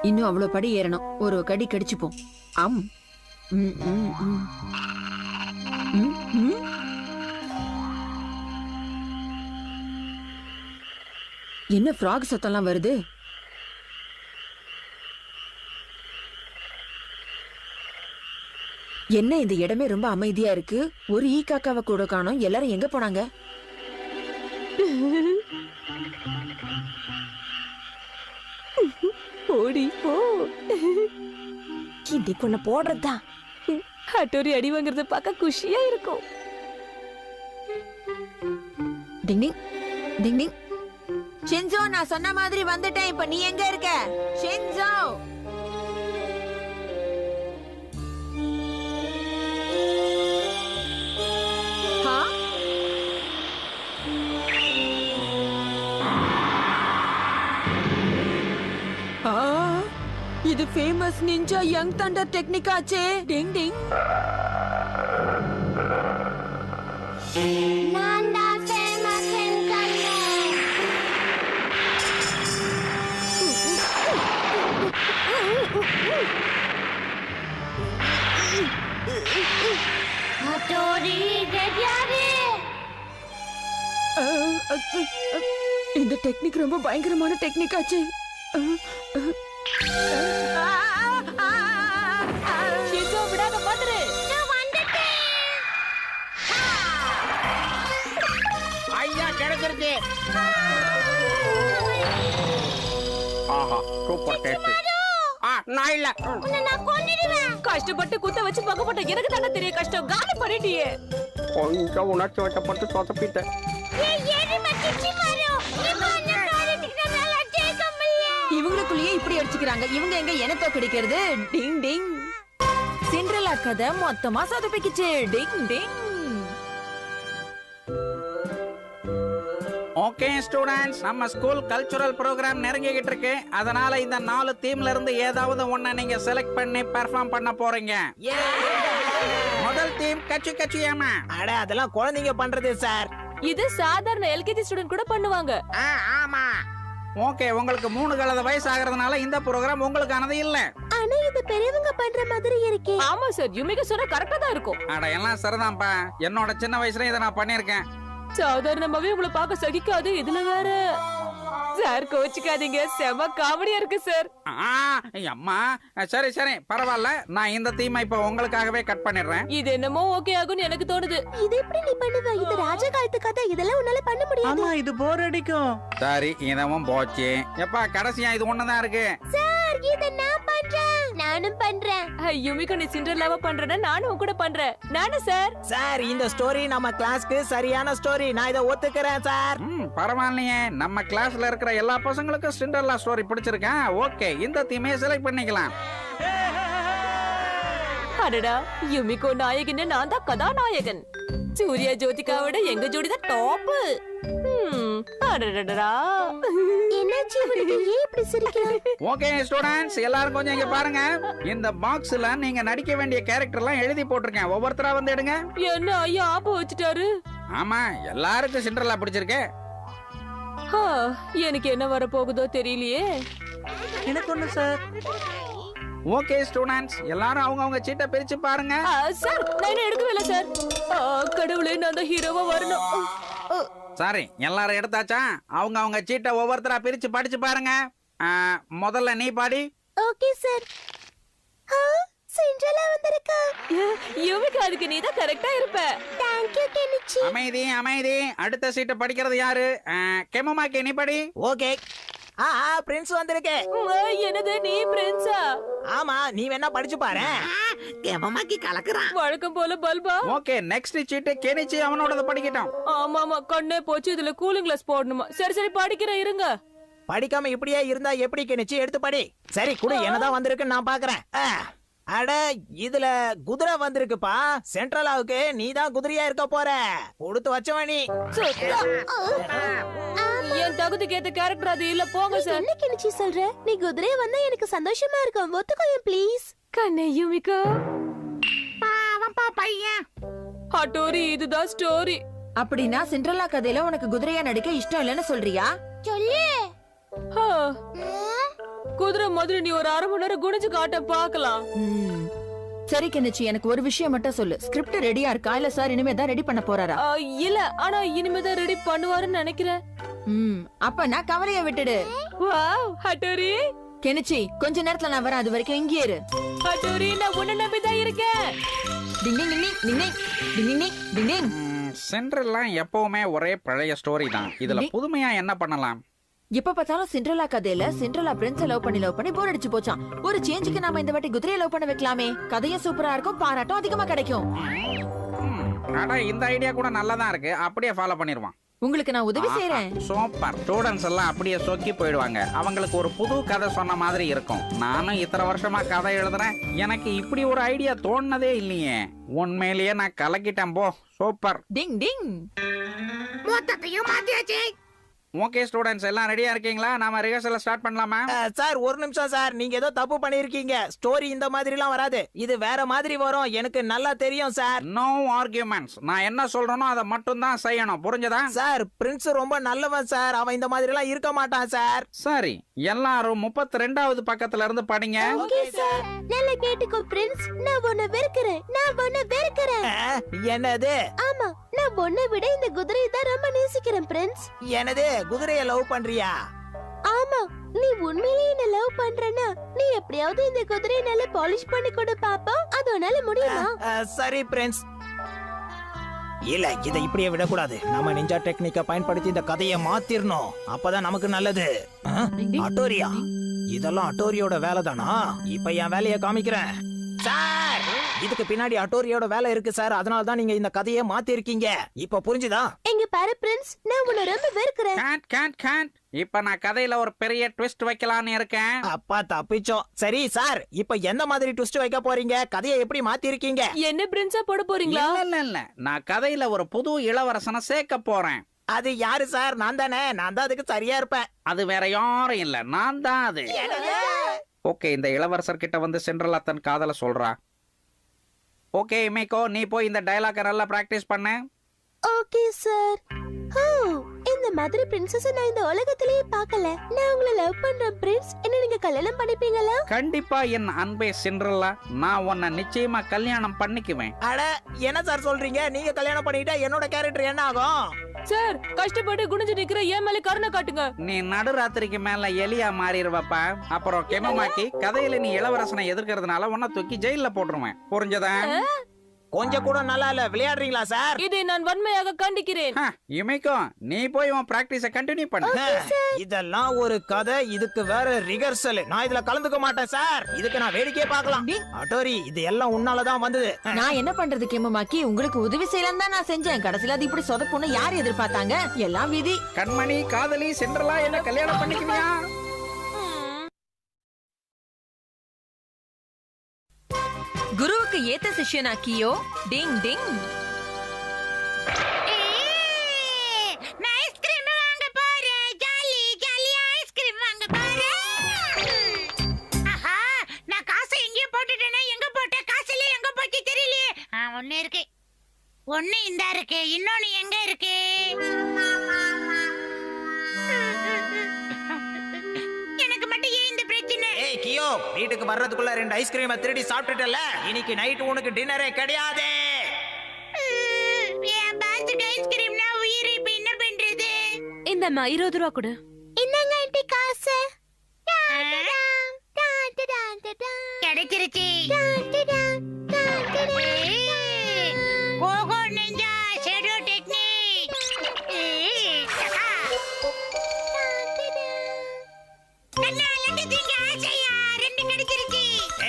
இன்னும் அவ்வளவு படி ஏறணும் ஒரு கடி கடிச்சுப்போம் ஆம் என்ன ஃப்ராக் சத்தம்லாம் வருது என்ன இந்த இடமே ரொம்ப அமைதியா இருக்கு ஒரு ஈ காக்காவை கூட காணோம் எல்லாரும் எங்க போனாங்க ஓடி போ இன்னைக்கு ஒண்ணு போடுறதுதான் ஹட்டோரி அடி வாங்குறத பார்க்க குஷியா இருக்கும் டிங் டிங் டிங் டிங் ஷின்சோ நான் சொன்ன மாதிரி வந்துட்டேன் இப்ப நீ எங்க இருக்க Shinzo famous ninja young thunder technique ஆச்சே. டிங் டிங். நான் தான் famous என்கண்ணே. ஹட்டோரி ரெடியாரு. இந்த டெக்னிக் ரொம்ப பயங்கரமான டெக்னிக் ஆச்சு. ஷிசோ விடாத பாத்துரு. நான் வந்துட்டேன். ஐயா கிடைச்சிருச்சு. ஆஹா சூப்பர் டேஸ்ட். நான் இல்ல. உன்னை நான் கொன்னிடுவேன். கஷ்டப்பட்டு குத்த வச்சு பக்கப்பட்ட எனக்கு தானே தெரியும் கஷ்டம். காலி பண்ணிட்டியே. கொஞ்சம் உணர்ச்சி வச்சப்பட்டு சொதப்பிட்டேன். ஏய் எருமை கிச்சி மாரு. இப்போ அந்த காரியத்துக்கு நம்மளால ஜெயிக்க முடியல. இவங்களுக்குள்ளேயே இப்படி அடிச்சுக்கிறாங்க. இவங்க எங்க எனத்தோ கிடைக்கிறது. டிங் டிங். சிண்ட்ரெல்லா கதை மொத்தமா சொதப்பிக்கிச்சு. டிங் டிங். ஓகே ஸ்டூடண்ட்ஸ், நம்ம ஸ்கூல் கல்ச்சுரல் ப்ரோக்ராம் நெருங்கிக்கிட்டு இருக்கு. அதனால இந்த 4 தீம்ல இருந்து ஏதாவது ஒண்ண நீங்க செலக்ட் பண்ணி பெர்ஃபார்ம் பண்ண போறீங்க. முதல் தீம் கச்சு கச்சு ஏமா. அட அதெல்லாம் குழந்தைங்க பண்றது சார். இது சாதாரண எல்கேஜி ஸ்டூடெண்ட் கூட பண்ணுவாங்க. ஆமா. ஓகே, உங்களுக்கு 3 கலத வயசு ஆகிறதுனால இந்த ப்ரோக்ராம் உங்களுக்கானது இல்ல. ஆனா இது பெரியவங்க பண்ற மாதிரி இருக்கே. ஆமா சார், யுமிகா சொன்னா கரெக்டா தான் இருக்கும். அட எல்லாம் சரிதான்ப்பா. என்னோட சின்ன வயசுல இதை நான் பண்ணிருக்கேன். சாதாரணமாவே உங்களை பார்க்க சகிக்காது. இதுல வேற சார் கோச்சுக்காதீங்க. செம காமெடியா இருக்கு சார். அம்மா சரி சரி பரவாயில்ல. நான் இந்த தீமை இப்ப உங்களுக்காகவே கட் பண்ணிடுறேன். இது என்னமோ ஓகே ஆகும்னு எனக்கு தோணுது. இது எப்படி நீ பண்ணுவ? இது ராஜா காலத்து கதை. இதெல்லாம் உன்னால பண்ண முடியாது. இது போர் அடிக்கும். சரி இதுவும் போச்சு. எப்பா கடைசியா இது ஒண்ணுதான் இருக்கு. சார் இத நான் பண்றேன். நானும் பண்றேன். யுமிகா நீ சிண்ட்ரெல்லாவா பண்றேன்னா நானும் உன் கூட பண்றேன். நானும் சார். சார் இந்த ஸ்டோரி நம்ம கிளாஸ்க்கு சரியான ஸ்டோரி. நான் இதை ஒத்துக்கிறேன் சார். பரவாயில்லையே, நம்ம கிளாஸ்ல இருக்கிற எல்லா பசங்களுக்கும் சிண்ட்ரெல்லா ஸ்டோரி பிடிச்சிருக்கேன். ஓகே, இந்த தீமையை செலக்ட் பண்ணிக்கலாம். அடடா, யுமிகோ நாயகன், நான் தான் கதாநாயகன். சூர்யா ஜோதிகாவோட எங்க ஜோடி தான் டாப். அடடடடா. என்னாச்சு உங்களுக்கு? ஏன் இப்படி சிரிக்கிற? ஓகே ஸ்டூடண்ட்ஸ், எல்லாரும் கொஞ்சம் இங்க பாருங்க. இந்த பாக்ஸ்ல நீங்க நடிக்க வேண்டிய கேரக்டர் எல்லாம் எழுதி போட்டிருக்கேன். ஒவ்வொருத்தரா வந்து எடுங்க. என்ன ஐயா ஆப்ப வச்சுட்டாரு? ஆமா, எல்லாருக்கும் சிண்ட்ரெல்லா பிடிச்சிருக்கு. எனக்கு என்ன வர போகுதோ தெரியலையே. எனக்கு ஒண்ணு சார். ஓகே ஸ்டூடண்ட்ஸ், எல்லாரும் அவங்க சீட்டை பிரிச்சு பாருங்க. சார் நான் என்ன எடுக்கவே இல்லை சார். கடவுளே, நான் தான் ஹீரோவா வரணும். சாரி, எல்லாரும் எடுத்தாச்சா? அவங்க சீட்டை ஒவ்வொருத்தரா பிரிச்சு படிச்சு பாருங்க. முதல்ல நீ பாடி. Okay sir. சிண்ட்ரெல்லா வந்திருக்கா. யுமிகா, அதுக்கு நீ தான் கரெக்டா இருப்ப. Thank you Kenichi. அமைதி அமைதி. அடுத்த சீட்டை படிக்கிறது யாரு? கெமமாக்கி நீ படி. ஓகே. பிரின்ஸ் வந்திருக்கு. என்னது, நீ பிரின்ஸா? ஆமா, நீ வேணா படிச்சு பாரு. எமமாக்கி கலக்குறான். வழக்கம் போல பல்பா. ஓகே, நெக்ஸ்ட் சீட்டு கெனிச்சி அவனோடத படிக்கட்டும். ஆமாமா, கண்ணே போச்சு. இதுல கூலிங் கிளாஸ் போடணுமா? சரி சரி படிக்கிறேன், இருங்க. படிக்காம இப்படியே இருந்தா எப்படி கெனிச்சி? எடுத்து படி. சரி குடு, என்னதான் வந்திருக்குன்னு நான் பாக்குறேன். அட இதுல குதிரை வந்திருக்குப்பா. சென்ட்ரலாவுக்கு நீ தான் குதிரையா இருக்க போற. கொடுத்து வச்சவன் நீ. என் தகுதிக்கு ஏத்த கேரக்டர் அது இல்ல. போங்க சார். என்ன கெனிச்சி சொல்ற? நீ குதிரையை வந்தா எனக்கு சந்தோஷமா இருக்கும். ஒத்துக்கோயேன் ப்ளீஸ். கண்ணே யுமிகா. பாவம்பா பையன். ஹட்டோரி, இதுதான் ஸ்டோரி. அப்படின்னா சிண்ட்ரெல்லா கதையில உனக்கு குதிரையா நடிக்க இஷ்டம் இல்லைன்னு சொல்றியா? சொல்லு. குதிரை மாதிரி நீ ஒரு 1/2 மணி நேரம் குனிஞ்சு காட்ட பாக்கலாம். சரி கெனிச்சி, எனக்கு ஒரு விஷயம் மட்டும் சொல்லு. ஸ்கிரிப்ட் ரெடியா இருக்கா இல்ல சார் இனிமே தான் ரெடி பண்ண போறாரா? இல்ல, ஆனா இனிமேதான் ரெடி பண்ணுவாருன்னு நினைக்கிறேன். அப்ப நான் கவலைய விட்டுடு. Wow Hattori. கெனிச்சி, கொஞ்ச நேரத்துல நான் வரேன். அது வரைக்கும் இங்கே இரு. ஹட்டோரி, நான் உன்னை நம்பிதான் இருக்கேன். டிங் டிங் டிங் டிங் டிங் டிங் டிங் டிங் டிங். சென்ட்ரல்லாம் எப்பவுமே ஒரே பழைய ஸ்டோரி தான். இதுல புதுமையா என்ன பண்ணலாம்? எப்ப பார்த்தாலும் சிண்ட்ரெல்லா கதையில சிண்ட்ரெல்லா பிரின்ஸ லவ் பண்ணி போர் அடிச்சு போச்சான். ஒரு சேஞ்சுக்கு நாம இந்த வாட்டி குதிரையை லவ் பண்ண வைக்கலாமே. கதையும் சூப்பரா இருக்கும், பாராட்டும் அதிகமா கிடைக்கும். அட இந்த ஐடியா கூட நல்லதா இருக்கு. அப்படியே ஃபாலோ பண்ணிடுவான். உங்களுக்கு நான் உதவி செய்யறேன். சூப்பர். ஸ்டூடெண்ட்ஸ் எல்லாம் அப்படியே சொக்கி போயிடுவாங்க. அவங்களுக்கு ஒரு புது கதை சொன்ன மாதிரி இருக்கும். நானும் இத்தனை வருஷமா கதை எழுதுறேன். எனக்கு இப்படி ஒரு ஐடியா தோணுனதே இல்லையே. உண்மையிலேயே நான் கலக்கிட்டேன் போ. சூப்பர். டிங் டிங். மொத்தத்தையும் மாத்தியாச்சு. ஓகே ஸ்டூடெண்ட்ஸ், எல்லாம் ரெடியா இருக்கீங்களா? நாம ரிஹர்சல் ஸ்டார்ட் பண்ணலாமா? சார் ஒரு நிமிஷம் சார், நீங்க ஏதோ தப்பு பண்ணிருக்கீங்க. ஸ்டோரி இந்த மாதிரி எல்லாம் வராது, இது வேற மாதிரி வரும். எனக்கு நல்லா தெரியும் சார். No arguments. நான் என்ன சொல்றேனோ அதை மட்டும் தான் செய்யணும், புரிஞ்சதா? சார் பிரின்ஸ் ரொம்ப நல்லவன் சார், அவன் இந்த மாதிரி எல்லாம் இருக்க மாட்டான் சார். சரி, எல்லாரும் 32வது பக்கத்துல இருந்து படிங்க. Okay sir. நல்லா கேட்டுக்கோ பிரின்ஸ், நான் உன்னை வெறுக்கிறேன். என்னது? ஆமா, நான் உன்னை விட இந்த குதிரையை தான் ரொம்ப நேசிக்கிறேன் பிரின்ஸ். என்னது? குதிரைய லவ் பண்றியா? ஆமா, நீ உண்மையிலேயே என்ன லவ் பண்றேன்னா நீ எப்படியாவது இந்த குதிரையை நல்லா பாலிஷ் பண்ணி கொடு பாப்போம். அது உன்னால முடியுமா? சரி பிரின்ஸ். இல்ல, இதை இப்படியே விடக்கூடாது. நம்ம நிஞ்சா டெக்னிக்க பயன்படுத்தி இந்த கதையை மாத்திரணும், அப்பதான் நமக்கு நல்லது. அட்டோரியா, இதெல்லாம் அட்டோரியோட வேலை தானா? இப்ப என் வேலையை காமிக்கிறேன் சார். இதுக்கு பின்னாடி அட்டோரியோட வேலை இருக்கு சார், அதனால தான் நீங்க இந்த கதையை மாத்தி இருக்கீங்க. இப்ப புரிஞ்சுதா? எங்க பாரு பிரின்ஸ், நான் உன்னை ரொம்ப வெறுக்கிறேன். கேட். இப்ப நான் கதையில ஒரு பெரிய ட்விஸ்ட் வைக்கலாம்னு இருக்கேன். அப்பா தப்பிச்சோம். சரி சார், இப்ப எந்த மாதிரி ட்விஸ்ட் வைக்க போறீங்க? கதையை எப்படி மாத்தி இருக்கீங்க? என்ன பிரின்ஸா போட போறீங்களா? இல்ல, நான் கதையில ஒரு புது இளவரசனை சேர்க்க போறேன். அது யாரு சார்? நான் தானே. நான் தான் அதுக்கு சரியா இருப்பேன். அது வேற யாரும் இல்ல, நான் தான் அது. ஓகே, இந்த இளவரசர் கிட்ட வந்து சென்ட்ரலா தன் காதல சொல்றா. ஓகே இமேகோ, நீ போய் இந்த டயலாக நல்லா பிராக்டிஸ் பண்ணு. Okay sir. இந்த மாதிரி பிரின்சஸ் நான் இந்த உலகத்திலேயே பார்க்கல. நான் உங்களை லவ் பண்றேன் பிரின்ஸ். என்ன நீங்க கல்யாணம் பண்ணிப்பீங்களா? கண்டிப்பா என் அன்பே சென்ட்ரலா, நான் உன்னை நிச்சயமா கல்யாணம் பண்ணிக்குவேன். அட என்ன சார் சொல்றீங்க? நீங்க கல்யாணம் பண்ணிட்டா என்னோட கேரக்டர் என்ன ஆகும்? சார், கஷ்டப்பட்டு குனிஞ்சு நிக்கிற ஏன் மேல கருணை காட்டுங்க. நீ நடுராத்திரிக்கு மேல எலியா மாறிடுவப்பா. அப்புறம் கெமமாக்கி கதையில நீ இளவரசனை எதிர்க்கிறதுனால உன்னை தூக்கி ஜெயில போட்டுருவேன், புரிஞ்சதா? கொஞ்சம் கூட நல்லா இல்ல. விளையாடுறீங்களா சார்? இதை நான் வன்மையாக கண்டிக்கிறேன். இமைக்கோ, நீ போய் உன் பிராக்டிஸ கண்டினியூ பண்ணு. இதெல்லாம் ஒரு கதை, இதுக்கு வேற ரிஹர்சல். நான் இதுல கலந்துக்க மாட்டேன் சார். இதுக்கு நான் வேடிக்கையே பார்க்கலாம். அட்டோரி, இது எல்லாம் உன்னாலதான் வந்தது. நான் என்ன பண்றது கேமமாக்கி? உங்களுக்கு உதவி செய்யலாம் தான் நான் செஞ்சேன். கடைசியில அது இப்படி சொதப்புன்னு யார் எதிர்பார்த்தாங்க? எல்லாம் விதி. கண்மணி காதலி சென்ட்ரலா என்ன கல்யாணம் பண்ணிக்குவியா? குருவுக்கு ஏத்த சிஷ்யனா கியோ? டிங் டிங். நான் ஐஸ்கிரீம் வாங்க போறேன். ஜாலி ஐஸ்கிரீம் வாங்க போறேன். ஆஹா, நான் காசை எங்கே போட்டுட்டேனா? எங்க போட்டேன்? காசுல எங்க போச்சு தெரியலையே. ஒண்ணு இருக்கு, ஒண்ணு இந்த இருக்கு, இன்னொன்னு எங்க இருக்கு? எனக்கு மட்டும் ஏன் இந்த பிரச்சனை? ஏய் கியோ, வீட்டுக்கு வர்றதுக்குள்ள 2 ஐஸ்கிரீமை திருடி சாப்பிட்டுட்டல. இன்னைக்கு நைட் உனக்கு டின்னரே கிடையாது. என் பாஸ்க்கு ஐஸ்கிரீம்னா உயிர். இப்ப என்ன பண்றது? இந்தம்மா 20 ரூபா கொடு. என்னங்க ஆண்டி காசு? கிடைச்சிருச்சு. Koko ninja shadow technique.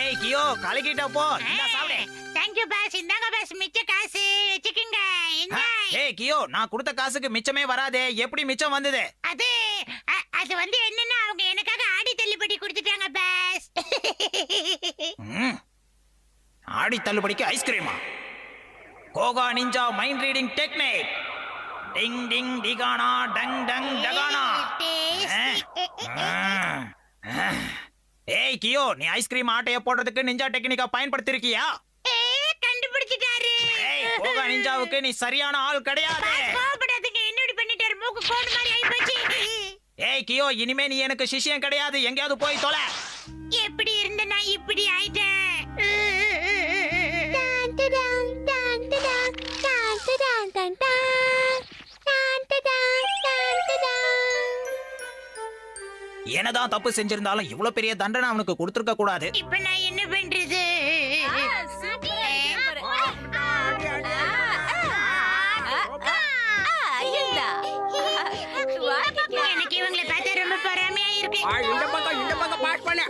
ஏய் கியோ, கலக்கிட்ட போ. இந்த சாப்பிடு. Thank you boss. இந்தாங்க பாஸ், மிச்ச காசு வச்சுக்கங்க. ஏய் கியோ, நான் கொடுத்த காசுக்கு மிச்சமே வராதே. எப்படி மிச்சம் வந்தது? அது வந்து என்னன்னா அவங்க எனக்காக ஆடி தள்ளுபடி கொடுத்துட்டாங்க பாஸ். ஆடி தள்ளுபடிக்கு ஐஸ்கிரீமா? Koga ninja mind reading technique. டிங் டிங் டிகானா டங் டங் டகானா. ஏய் கியோ, நீ ஐஸ்கிரீம் ஆட்டைய போடுறதுக்கு நிஞ்சா டெக்னிக்கா பயன்படுத்திருக்கியா? கண்டுபிடிச்சிட்டாரு. ஏய், கோகா நிஞ்சாவுக்கு நீ சரியான ஆள் கிடையாது. கோபப்படாதீங்க, என்னடி பண்ணிட்டாரு? மூக்கு கோடு மாதிரி ஆயி போச்சு. ஏய் கியோ, இனிமே நீ எனக்கு சிஷ்யன் கிடையாது. எங்கயாவது போய் தொலை. எப்படி இருந்த நான் இப்படி ஆயிட்டேன்? என்னதான் தப்பு செஞ்சிருந்தாலும் இவ்வளவு பெரிய தண்டனை அவனுக்கு கொடுத்திருக்க கூடாது. இப்ப நான் என்ன பண்றது? எனக்கு இவங்களை பார்த்தா ரொம்ப பொறாமையா இருக்கு. இந்த பக்கம் பாஸ் பண்ணு.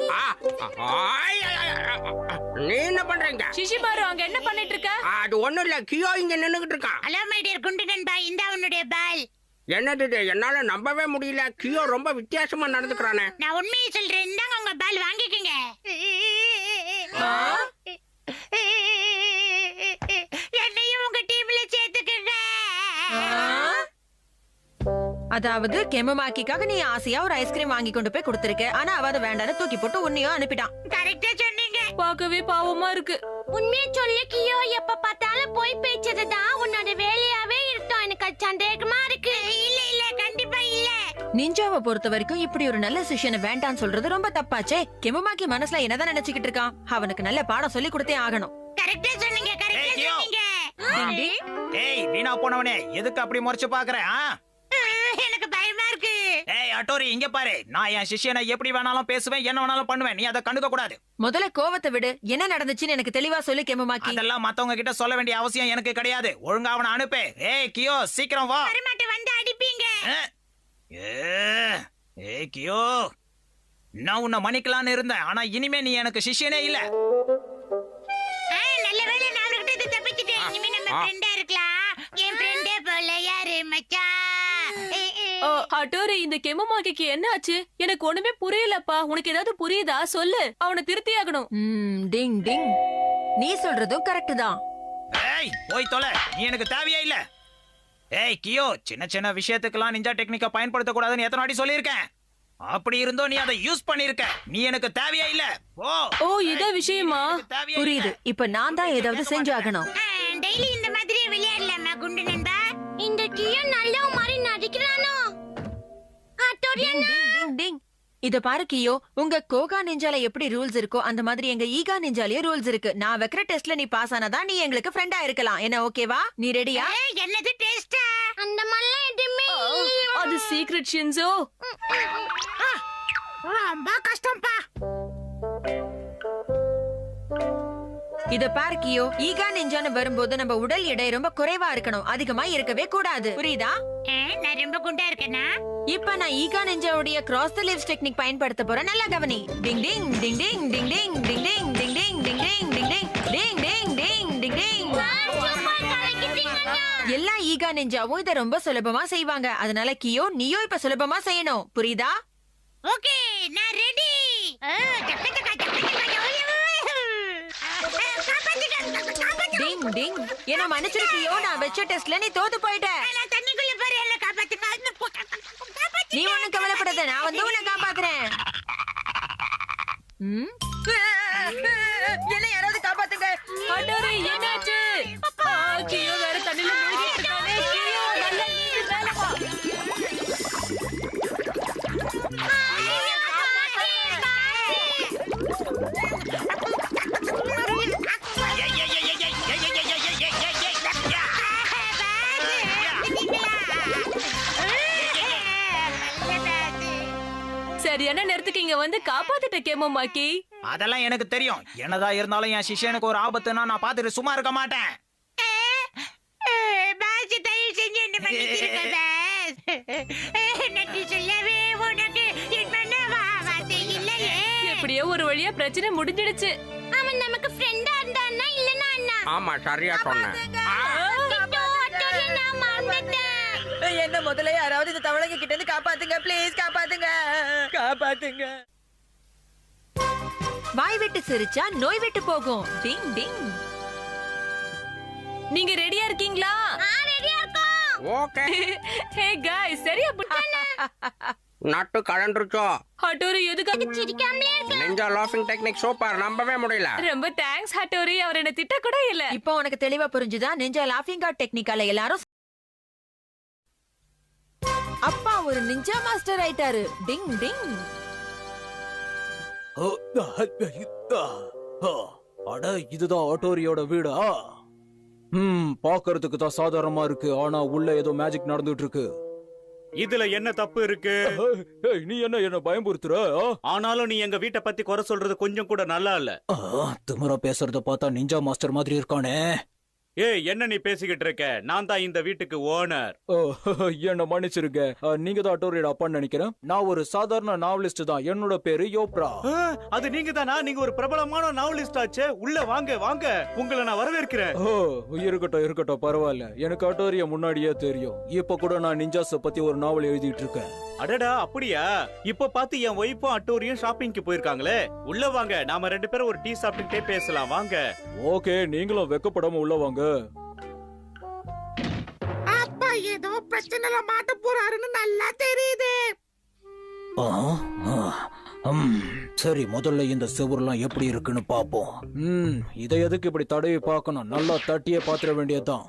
நீ என்ன பண்றீங்க? சிஷிமாரு, அங்க என்ன பண்ணிட்டு இருக்க? அது ஒண்ணும் இல்ல, கியோ இங்க நின்னுகிட்டு இருக்கான். ஹலோ மை டியர் குண்டு நண்பா, இந்தா உன்னுடைய பால். என்னது இது? என்னால நம்பவே முடியல. கியோ ரொம்ப வித்தியாசமா நடந்துக்கிறானே. நான் உண்மையை சொல்றேன், இந்தாங்க உங்க பால், வாங்கிக்கங்க. என்னையும் உங்க டீம்ல சேர்த்துக்கங்க. அதாவது கெமமாக்கிக்காக நீ ஆசையா ஒரு ஐஸ்கிரீம் வாங்கி கொண்டு போய் கொடுத்திருக்க. ஆனா அவ அதை வேண்டான்னு தூக்கி போட்டு உன்னையும் அனுப்பிட்டான். கரெக்டா சொன்னீங்க. பார்க்கவே பாவமா இருக்கு. உண்மையை சொல்லு கியோ, எப்ப பார்த்தாலும் போய் பேச்சதுதான் உன்னோட வேலையாவே இருக்கும். எனக்கு அது சந்தேகமா இருக்கு. இல்ல இல்ல கண்டிப்பா இல்ல. நிஞ்சாவை பொறுத்த வரைக்கும் இப்படி ஒரு நல்ல சிஷ்யனை வேண்டான்னு சொல்றது ரொம்ப தப்பாச்சே. கெமமாக்கி மனசுல என்னதான் நினைச்சுக்கிட்டு இருக்கான்? அவனுக்கு நல்ல பாடம் சொல்லி கொடுத்தே ஆகணும். கரெக்டா சொன்னீங்க. கரெக்டா ஏய், கியோ. சொன்னீங்க. டிங் டிங். ஏய் வீணா போனவனே, எதுக்கு அப்படி முறைச்சு பாக்குற? எனக்கு பயமா இருக்கு. ஏய் அட்டோரி, இங்க பாரு. நான் என் சிஷ்யனை எப்படி வேணாலும் பேசுவேன், என்ன வேணாலும் பண்ணுவேன். நீ அதை கண்டுக்க கூடாது. முதல்ல கோவத்தை விடு. என்ன நடந்துச்சுன்னு எனக்கு தெளிவா சொல்லு கெமமாக்கி. அதெல்லாம் மத்தவங்க கிட்ட சொல்ல வேண்டிய அவசியம் எனக்கு கிடையாது. ஒழுங்கா அவனை அனுப்பு. ஏய் கியோ, சீக்கிரம் வா. வரமாட்டு வந்து அடிப்பீங்க. ஏய் கியோ, நான் உன்னை மன்னிக்கலான்னு இருந்தேன். ஆனா இனிமே நீ எனக்கு சிஷ்யனே இல்ல. நல்ல வேளை நான் அவர்கிட்ட இருந்து தப்பிச்சிட்டேன். இனிமே நம்ம ஃப்ரெண்டா இருக்கலாம். என் ஃப்ரெண்டே போல யாரு மச்சான். ஹட்டோரி, இந்த கெமமாக்கிக்கு என்ன ஆச்சு? எனக்கு ஒண்ணுமே புரியலப்பா. உனக்கு ஏதாவது புரியுதா? சொல்லு. அவனை திருத்தியாகணும். டிங் டிங். நீ சொல்றதும் கரெக்ட் தான். ஏய் போய் தொலை, நீ எனக்கு தேவையே இல்ல. ஏய் கியோ, சின்ன சின்ன விஷயத்துக்கெல்லாம் நிஞ்சா டெக்னிக்கை பயன்படுத்த கூடாதுன்னு எத்தனை வாட்டி சொல்லியிருக்கேன். அப்படி இருந்தோ நீ அதை யூஸ் பண்ணிருக்க. நீ எனக்கு தேவையே இல்ல. ஓ இத விஷயமா? புரியுது. இப்ப நான் தான் ஏதாவது செஞ்சாகணும். டெய்லி இந்த மாதிரி விளையாடலாமா குண்டு நண்பா? இந்த கியோ நல்ல மாதிரி நடிக்கிறானோ? டிங் டிங் டிங் டிங். இத பாரு கியோ, உங்க கோகா நிஞ்சால எப்படி ரூல்ஸ் இருக்கோ அந்த மாதிரி எங்க ஈகா நிஞ்சாலயே ரூல்ஸ் இருக்கு. நான் வைக்கிற டெஸ்ட்ல நீ பாஸ் ஆனாதான் நீ எங்களுக்கு ஃப்ரெண்டா இருக்கலாம். என்ன ஓகேவா? நீ ரெடியா? என்னது டேஸ்டா? அந்த மாதிரிலாம் எதுவுமே அது சீக்ரெட் ஷின்சோ. ரொம்ப கஷ்டம்பா. இத பாரு கியோ, ஈகா நிஞ்சான்னு வரும்போது நம்ம உடல் எடை ரொம்ப குறைவா இருக்கணும். அதிகமா இருக்கவே கூடாது. புரியுதா? நான் ரொம்ப குண்டா இருக்கேனா? இப்ப நான் ஈகா நிஞ்சாவுடைய கிராஸ் தி லிவ்ஸ் டெக்னிக் பயன்படுத்த போறேன். நல்லா கவனி. டிங் டிங் டிங் டிங் டிங் டிங் டிங் டிங் டிங் டிங் டிங் டிங் டிங் டிங் டிங் டிங் டிங் டிங். எல்லா ஈகா நிஞ்சாவும் இத ரொம்ப சுலபமா செய்வாங்க. அதனால கியோ, நீயும் இப்ப சுலபமா செய்யணும். புரியுதா? ஓகே, நான் ரெடி. டிங் டிங். என்ன மன்னிச்சிருக்கியோ, நான் வெச்ச டெஸ்ட்ல நீ தோத்து போயிட்ட. நான் தண்ணிக்குள்ள போறேன். என்ன காப்பாத்துங்க. நீ ஒண்ணும் கவலைப்படாத, நான் வந்து உன்னை காப்பாத்துறேன். என்ன யாராவது காப்பாத்துங்க. ஹட்டோரி, என்னாச்சு? கியோ வேற தண்ணில மூழ்கிட்டு இருக்கானே. கியோ நல்லா நீந்து மேல வா. சரியான நேரத்துக்கு இங்க வந்து காப்பாத்திட்ட கெமமாக்கி. அதெல்லாம் எனக்கு தெரியும். என்னதான் இருந்தாலும் என் சிஷ்யனுக்கு ஒரு ஆபத்துனா நான் பார்த்துட்டு சும்மா இருக்க மாட்டேன். பாஸ் தயவு செஞ்சு என்ன பண்ணிருக்க பாஸ். நன்றி சொல்லவே உனக்கு என் மனவா வார்த்தை இல்லையே. எப்படியோ ஒரு வழியா பிரச்சனை முடிஞ்சிடுச்சு. அவன் நமக்கு ஃப்ரெண்டா இருந்தான்னா இல்லனா அண்ணா. ஆமா சரியா சொன்னேன். நான் மறந்துட்டேன். என்ன முதல்ல யாராவது இந்த தவளைங்க கிட்ட இருந்து காப்பாத்துங்க. ப்ளீஸ் காப்பாத்துங்க. காப்பாத்துங்க. வாய் விட்டு சிரிச்சா நோய் விட்டு போகும். டிங் டிங். நீங்க ரெடியா இருக்கீங்களா? ரெடியா இருக்கோம். ஓகே. ஹே गाइस, சரியா நட்டு கலண்டுருச்சோ. ஹட்டோரி எதுக்கு சிரிக்காமலே இருக்க? நிஞ்சா லாஃபிங் டெக்னிக் சூப்பர். நம்பவே முடியல. ரொம்ப தேங்க்ஸ் ஹட்டோரி. அவர் என்ன திட்ட கூட இல்ல. இப்போ உனக்கு தெளிவா புரிஞ்சுதா? நிஞ்சா லாஃபிங் ஆர்ட் டெக்னிக்கால எல்லாரும் அப்பா ஒரு நிஞ்சா மாஸ்டர் ஆயிட்டாரு. டிங் டிங். அட இதுதான் ஆட்டோரியோட வீடா? பாக்குறதுக்கு தான் சாதாரணமா இருக்கு. ஆனா உள்ள ஏதோ மேஜிக் நடந்துட்டு இருக்கு. இதுல என்ன தப்பு இருக்கு? நீ என்ன பயம்புறுத்துற? ஆனாலும் நீ எங்க வீட்டை பத்தி குறை சொல்றது கொஞ்சம் கூட நல்லா இல்ல. திமிரா பேசுறத பார்த்தா நிஞ்சா மாஸ்டர் மாதிரி இருக்கானே. ஏய் என்ன நீ பேசிக்கிட்டு இருக்க? நான் தான் இந்த வீட்டுக்கு ஓனர். என்ன மன்னிச்சிருங்க. நீங்க தான் அட்டோரியோட அப்பான்னு நினைக்கிறேன். நான் ஒரு சாதாரண நாவலிஸ்ட் தான். என்னோட பேரு யோப்ரா. அது நீங்க தானா? நீங்க ஒரு பிரபலமான நாவலிஸ்ட் ஆச்சே. உள்ள வாங்க வாங்க, உங்களை நான் வரவேற்கிறேன். இருக்கட்டும் பரவாயில்ல. எனக்கு அட்டோரிய முன்னாடியே தெரியும். இப்ப கூட நான் நிஞ்சாஸ பத்தி ஒரு நாவல் எழுதிட்டு இருக்கேன். அடடா அப்படியா? இப்ப பாத்து என் ஒய்ஃபும் அட்டோரியும் ஷாப்பிங்க்கு போயிருக்காங்களே. உள்ள வாங்க, நாம 2 பேரும் ஒரு டீ சாப்பிட்டுட்டே பேசலாம். வாங்க. ஓகே, நீங்களும் வெக்கப்படாம உள்ள வாங்க. அப்பா ஏதோ பிரச்சனைல மாட்ட போறாருன்னு நல்லா தெரியுது. சரி, முதல்ல இந்த செவுரெல்லாம் எப்படி இருக்குன்னு பாப்போம். இதை எதுக்கு இப்படி தடவி பார்க்கணும்? நல்லா தட்டியே பாத்திர வேண்டியதுதான்.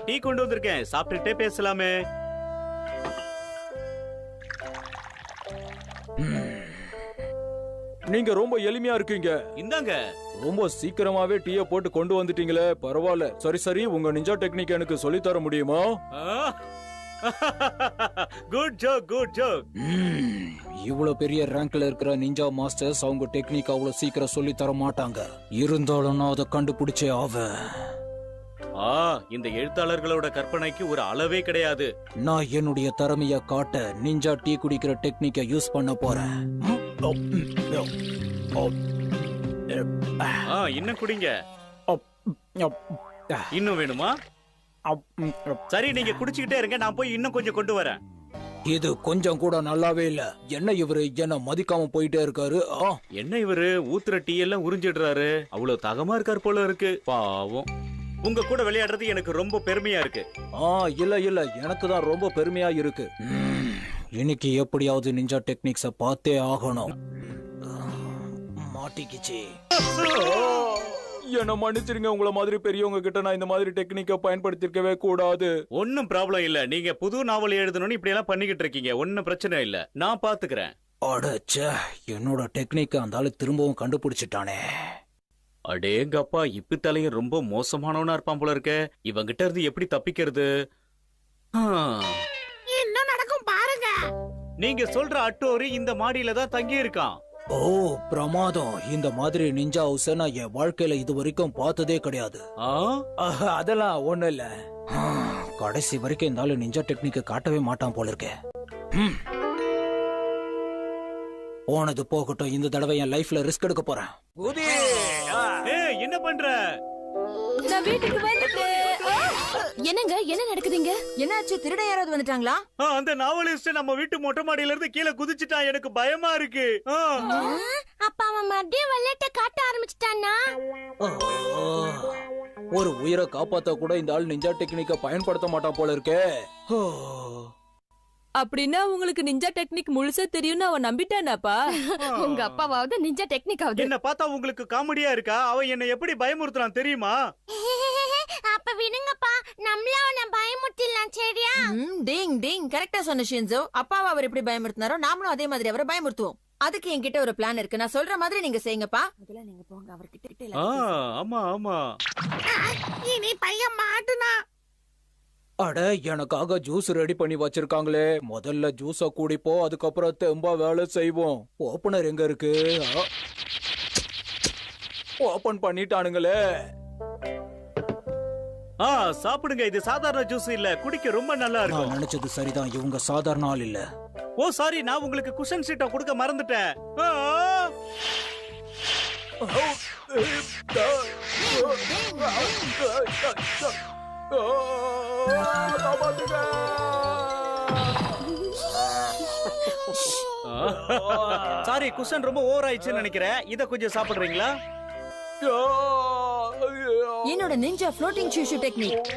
டீ கொண்டு வந்திருக்கேன், சாப்பிட்டுட்டே பேசலாமே. நீங்க ரொம்ப எளிமையா இருக்கீங்க. இந்தாங்க. ரொம்ப சீக்கிரமாவே டீய போட்டு கொண்டு வந்துட்டீங்களே, பரவாயில்ல. சரி சரி, உங்க நிஞ்சா டெக்னிக் எனக்கு சொல்லி தர முடியுமா? Good joke, good joke. இவ்வளவு பெரிய ரேங்க்ல இருக்கிற நிஞ்சா மாஸ்டர்ஸ் அவங்க டெக்னிக் அவ்வளவு சீக்கிரம் சொல்லி தர மாட்டாங்க. இருந்தாலும் நான் அதை கண்டுபிடிச்சே ஆவேன். இந்த எழுத்தாளர்களோட கற்பனைக்கு ஒரு அளவே கிடையாது. நான் என்னுடைய திறமைய காட்ட நிஞ்சா டீ குடிக்கிற டெக்னிக்கை யூஸ் பண்ண போறேன். இன்னும் குடிங்க. இன்னும் வேணுமா? சரி, நீங்க குடிச்சுக்கிட்டே இருங்க, நான் போய் இன்னும் கொஞ்சம் கொண்டு வரேன். இது கொஞ்சம் கூட நல்லாவே இல்ல. என்ன இவரு என்ன மதிக்காம போயிட்டே இருக்காரு? என்ன இவரு ஊத்துற டீ எல்லாம் உறிஞ்சிடுறாரு? அவ்வளவு தகமா இருக்காரு போல இருக்கு. பாவம். உங்க கூட விளையாடுறது எனக்கு ரொம்ப பெருமையா இருக்கு. இல்ல இல்ல, எனக்கு தான் ரொம்ப பெருமையா இருக்கு. இன்னைக்கு எப்படியாவது நிஞ்சா டெக்னிக்ஸ பார்த்தே ஆகணும். மாட்டிக்கிச்சு. என்ன மன்னிச்சிருங்க, உங்கள மாதிரி பெரியவங்க கிட்ட நான் இந்த மாதிரி டெக்னிக்க பயன்படுத்திருக்கவே கூடாது. ஒன்னும் ப்ராப்ளம் இல்ல. நீங்க புது நாவல் எழுதணும்னு இப்படி எல்லாம் பண்ணிக்கிட்டு இருக்கீங்க. ஒன்னும் பிரச்சனை இல்ல, நான் பாத்துக்கிறேன். அடச்சே, என்னோட டெக்னிக்க அந்த ஆளு திரும்பவும் கண்டுபிடிச்சிட்டானே. அடேங்கப்பா, இப்பித்தலையும் ரொம்ப மோசமானவனா இருப்பான் போல இருக்க. இவங்கிட்ட இருந்து எப்படி தப்பிக்கிறது? என்ன நடக்கும் பாருங்க. நீங்க சொல்ற அட்டோரி இந்த மாடியில தான் தங்கி இருக்கான். பிரமாதம். இந்த மாதிரி நிஞ்சா ஹவுஸ நான் என் வாழ்க்கையில இது வரைக்கும் பார்த்ததே கிடையாது. அதெல்லாம் ஒண்ணு இல்ல. கடைசி வரைக்கும் இந்த ஆளு நிஞ்சா டெக்னிக்க காட்டவே மாட்டான் போல இருக்கே. போனது போகட்டும், இந்த தடவை என் லைஃப்ல ரிஸ்க் எடுக்க போறேன். என்ன பண்ற? நான் வீட்டுக்கு வந்துட்டேன். என்னங்க, என்ன நடக்குதுங்க? என்னாச்சு? திருட யாராவது வந்துட்டாங்களா? அந்த நாவலிஸ்ட் நம்ம வீட்டு மொட்டை மாடியில இருந்து கீழே குதிச்சுட்டான். எனக்கு பயமா இருக்கு. அப்பா அவன் மறுபடியும் வெள்ளட்ட காட்ட ஆரம்பிச்சிட்டானா? ஒரு உயிரை காப்பாத்த கூட இந்த ஆள் நிஞ்சா டெக்னிக்க பயன்படுத்த மாட்டான் போல இருக்கே. அப்படின்னா உங்களுக்கு நிஞ்சா டெக்னிக் முழுசா தெரியும்னு அவன் நம்பிட்டானாப்பா? உங்க அப்பாவாவது நிஞ்சா டெக்னிக் ஆகுது. என்ன பார்த்தா உங்களுக்கு காமெடியா இருக்கா? அவன் என்ன எப்படி பயமுறுத்துறான் தெரியுமா? அப்ப விடுங்கப்பா, நம்மள அவனை பயமுறுத்திடலாம். சரியா? டிங் டிங், கரெக்டா சொன்ன ஷின்சோ. அப்பாவை அவர் எப்படி பயமுறுத்தினாரோ நாமளும் அதே மாதிரி அவரை பயமுறுத்துவோம். அதுக்கு என்கிட்ட ஒரு பிளான் இருக்கு. நான் சொல்ற மாதிரி நீங்க செய்யுங்கப்பா. அதெல்லாம் நீங்க போங்க, அவர்கிட்ட. ஆமா ஆமா. இனி பையன் மாட்டுனா. அட, எனக்காக ஜூஸ் ரெடி பண்ணி வச்சிருக்காங்களே. முதல்ல ஜூஸ குடிப்போ, அதுக்கப்புறம் தெம்பா வேலை செய்வோம். ஓபனர் எங்க இருக்கு? ஓபன் பண்ணிட்டானுங்களே. சாப்பிடுங்க. இது சாதாரண ஜூஸ் இல்ல, குடிக்க ரொம்ப நல்லா இருக்கும். நான் நினைச்சது சரிதான், இவங்க சாதாரண ஆள் இல்ல. சாரி, நான் உங்களுக்கு குஷன் சீட்டை கொடுக்க மறந்துட்டேன். சாரி, குஷன் ரொம்ப ஓவர் ஆயிடுச்சுன்னு நினைக்கிறேன். இத கொஞ்சம் சாப்பிடுறீங்களா? என்னோட நிஞ்சா ஃப்ளோட்டிங் ஷூ டெக்னிக்.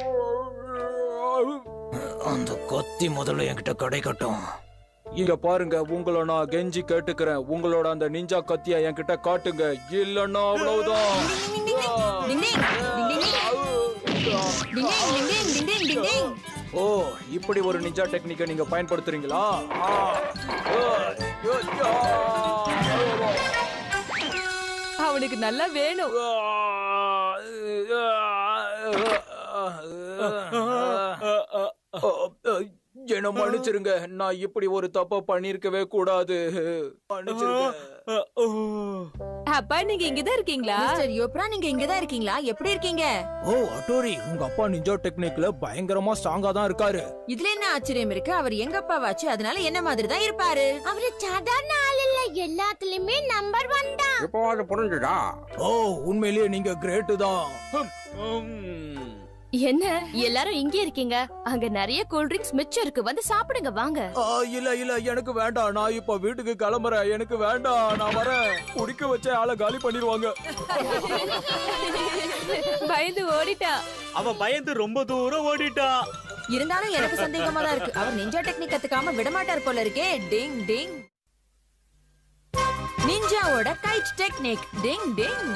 அந்த கத்தி முதல்ல என்கிட்ட கிடைக்கட்டும். இங்க பாருங்க, உங்களை நான் கெஞ்சி கேட்டுக்கிறேன். உங்களோட அந்த நிஞ்சா கத்தியா என்கிட்ட காட்டுங்க, இல்லன்னா அவ்வளவுதான். இப்படி ஒரு நிஞ்சா டெக்னிக்கை நீங்க பயன்படுத்துறீங்களா? அவனுக்கு நல்லா வேணும். என்ன மன்னிச்சிருங்க, நான் இப்படி ஒரு தப்ப பண்ணிருக்கவே கூடாது. அப்பா, நீங்க இங்கதான் இருக்கீங்களா? மிஸ்டர் யோப்ரா, நீங்க இங்கதான் இருக்கீங்களா? எப்படி இருக்கீங்க? அட்டோரி, உங்க அப்பா நிஞ்சா டெக்னிக்ல பயங்கரமா ஸ்ட்ராங்கா தான் இருக்காரு. இதுல என்ன ஆச்சரியம் இருக்கு? அவர் எங்க அப்பாவாச்சு, அதனால என்ன மாதிரி தான் இருப்பாரு. அவரு சாதாரண ஆள் இல்ல, எல்லாத்துலயுமே நம்பர் 1 தான். இப்போ அது புரிஞ்சுதா? உண்மையிலேயே நீங்க கிரேட் தான். என்ன எல்லாரும் இங்கே இருக்கீங்க? அங்க நிறைய கூல் ட்ரிங்க்ஸ் மிச்சம் இருக்கு, வந்து சாப்பிடுங்க வாங்க. இல்ல இல்ல, எனக்கு வேண்டாம். நான் இப்ப வீட்டுக்கு கிளம்புறேன். எனக்கு வேண்டாம், நான் வரேன். குடிக்க வச்ச ஆளை காலி பண்ணிடுவாங்க. பயந்து ஓடிட்டா. அவன் பயந்து ரொம்ப தூரம் ஓடிட்டான். இருந்தாலும் எனக்கு சந்தேகமா தான் இருக்கு. அவர் நிஞ்சா டெக்னிக் கத்துக்காம விடமாட்டார் போல இருக்கே. டிங் டிங். நிஞ்சாவோட கைட் டெக்னிக். டிங் டிங்.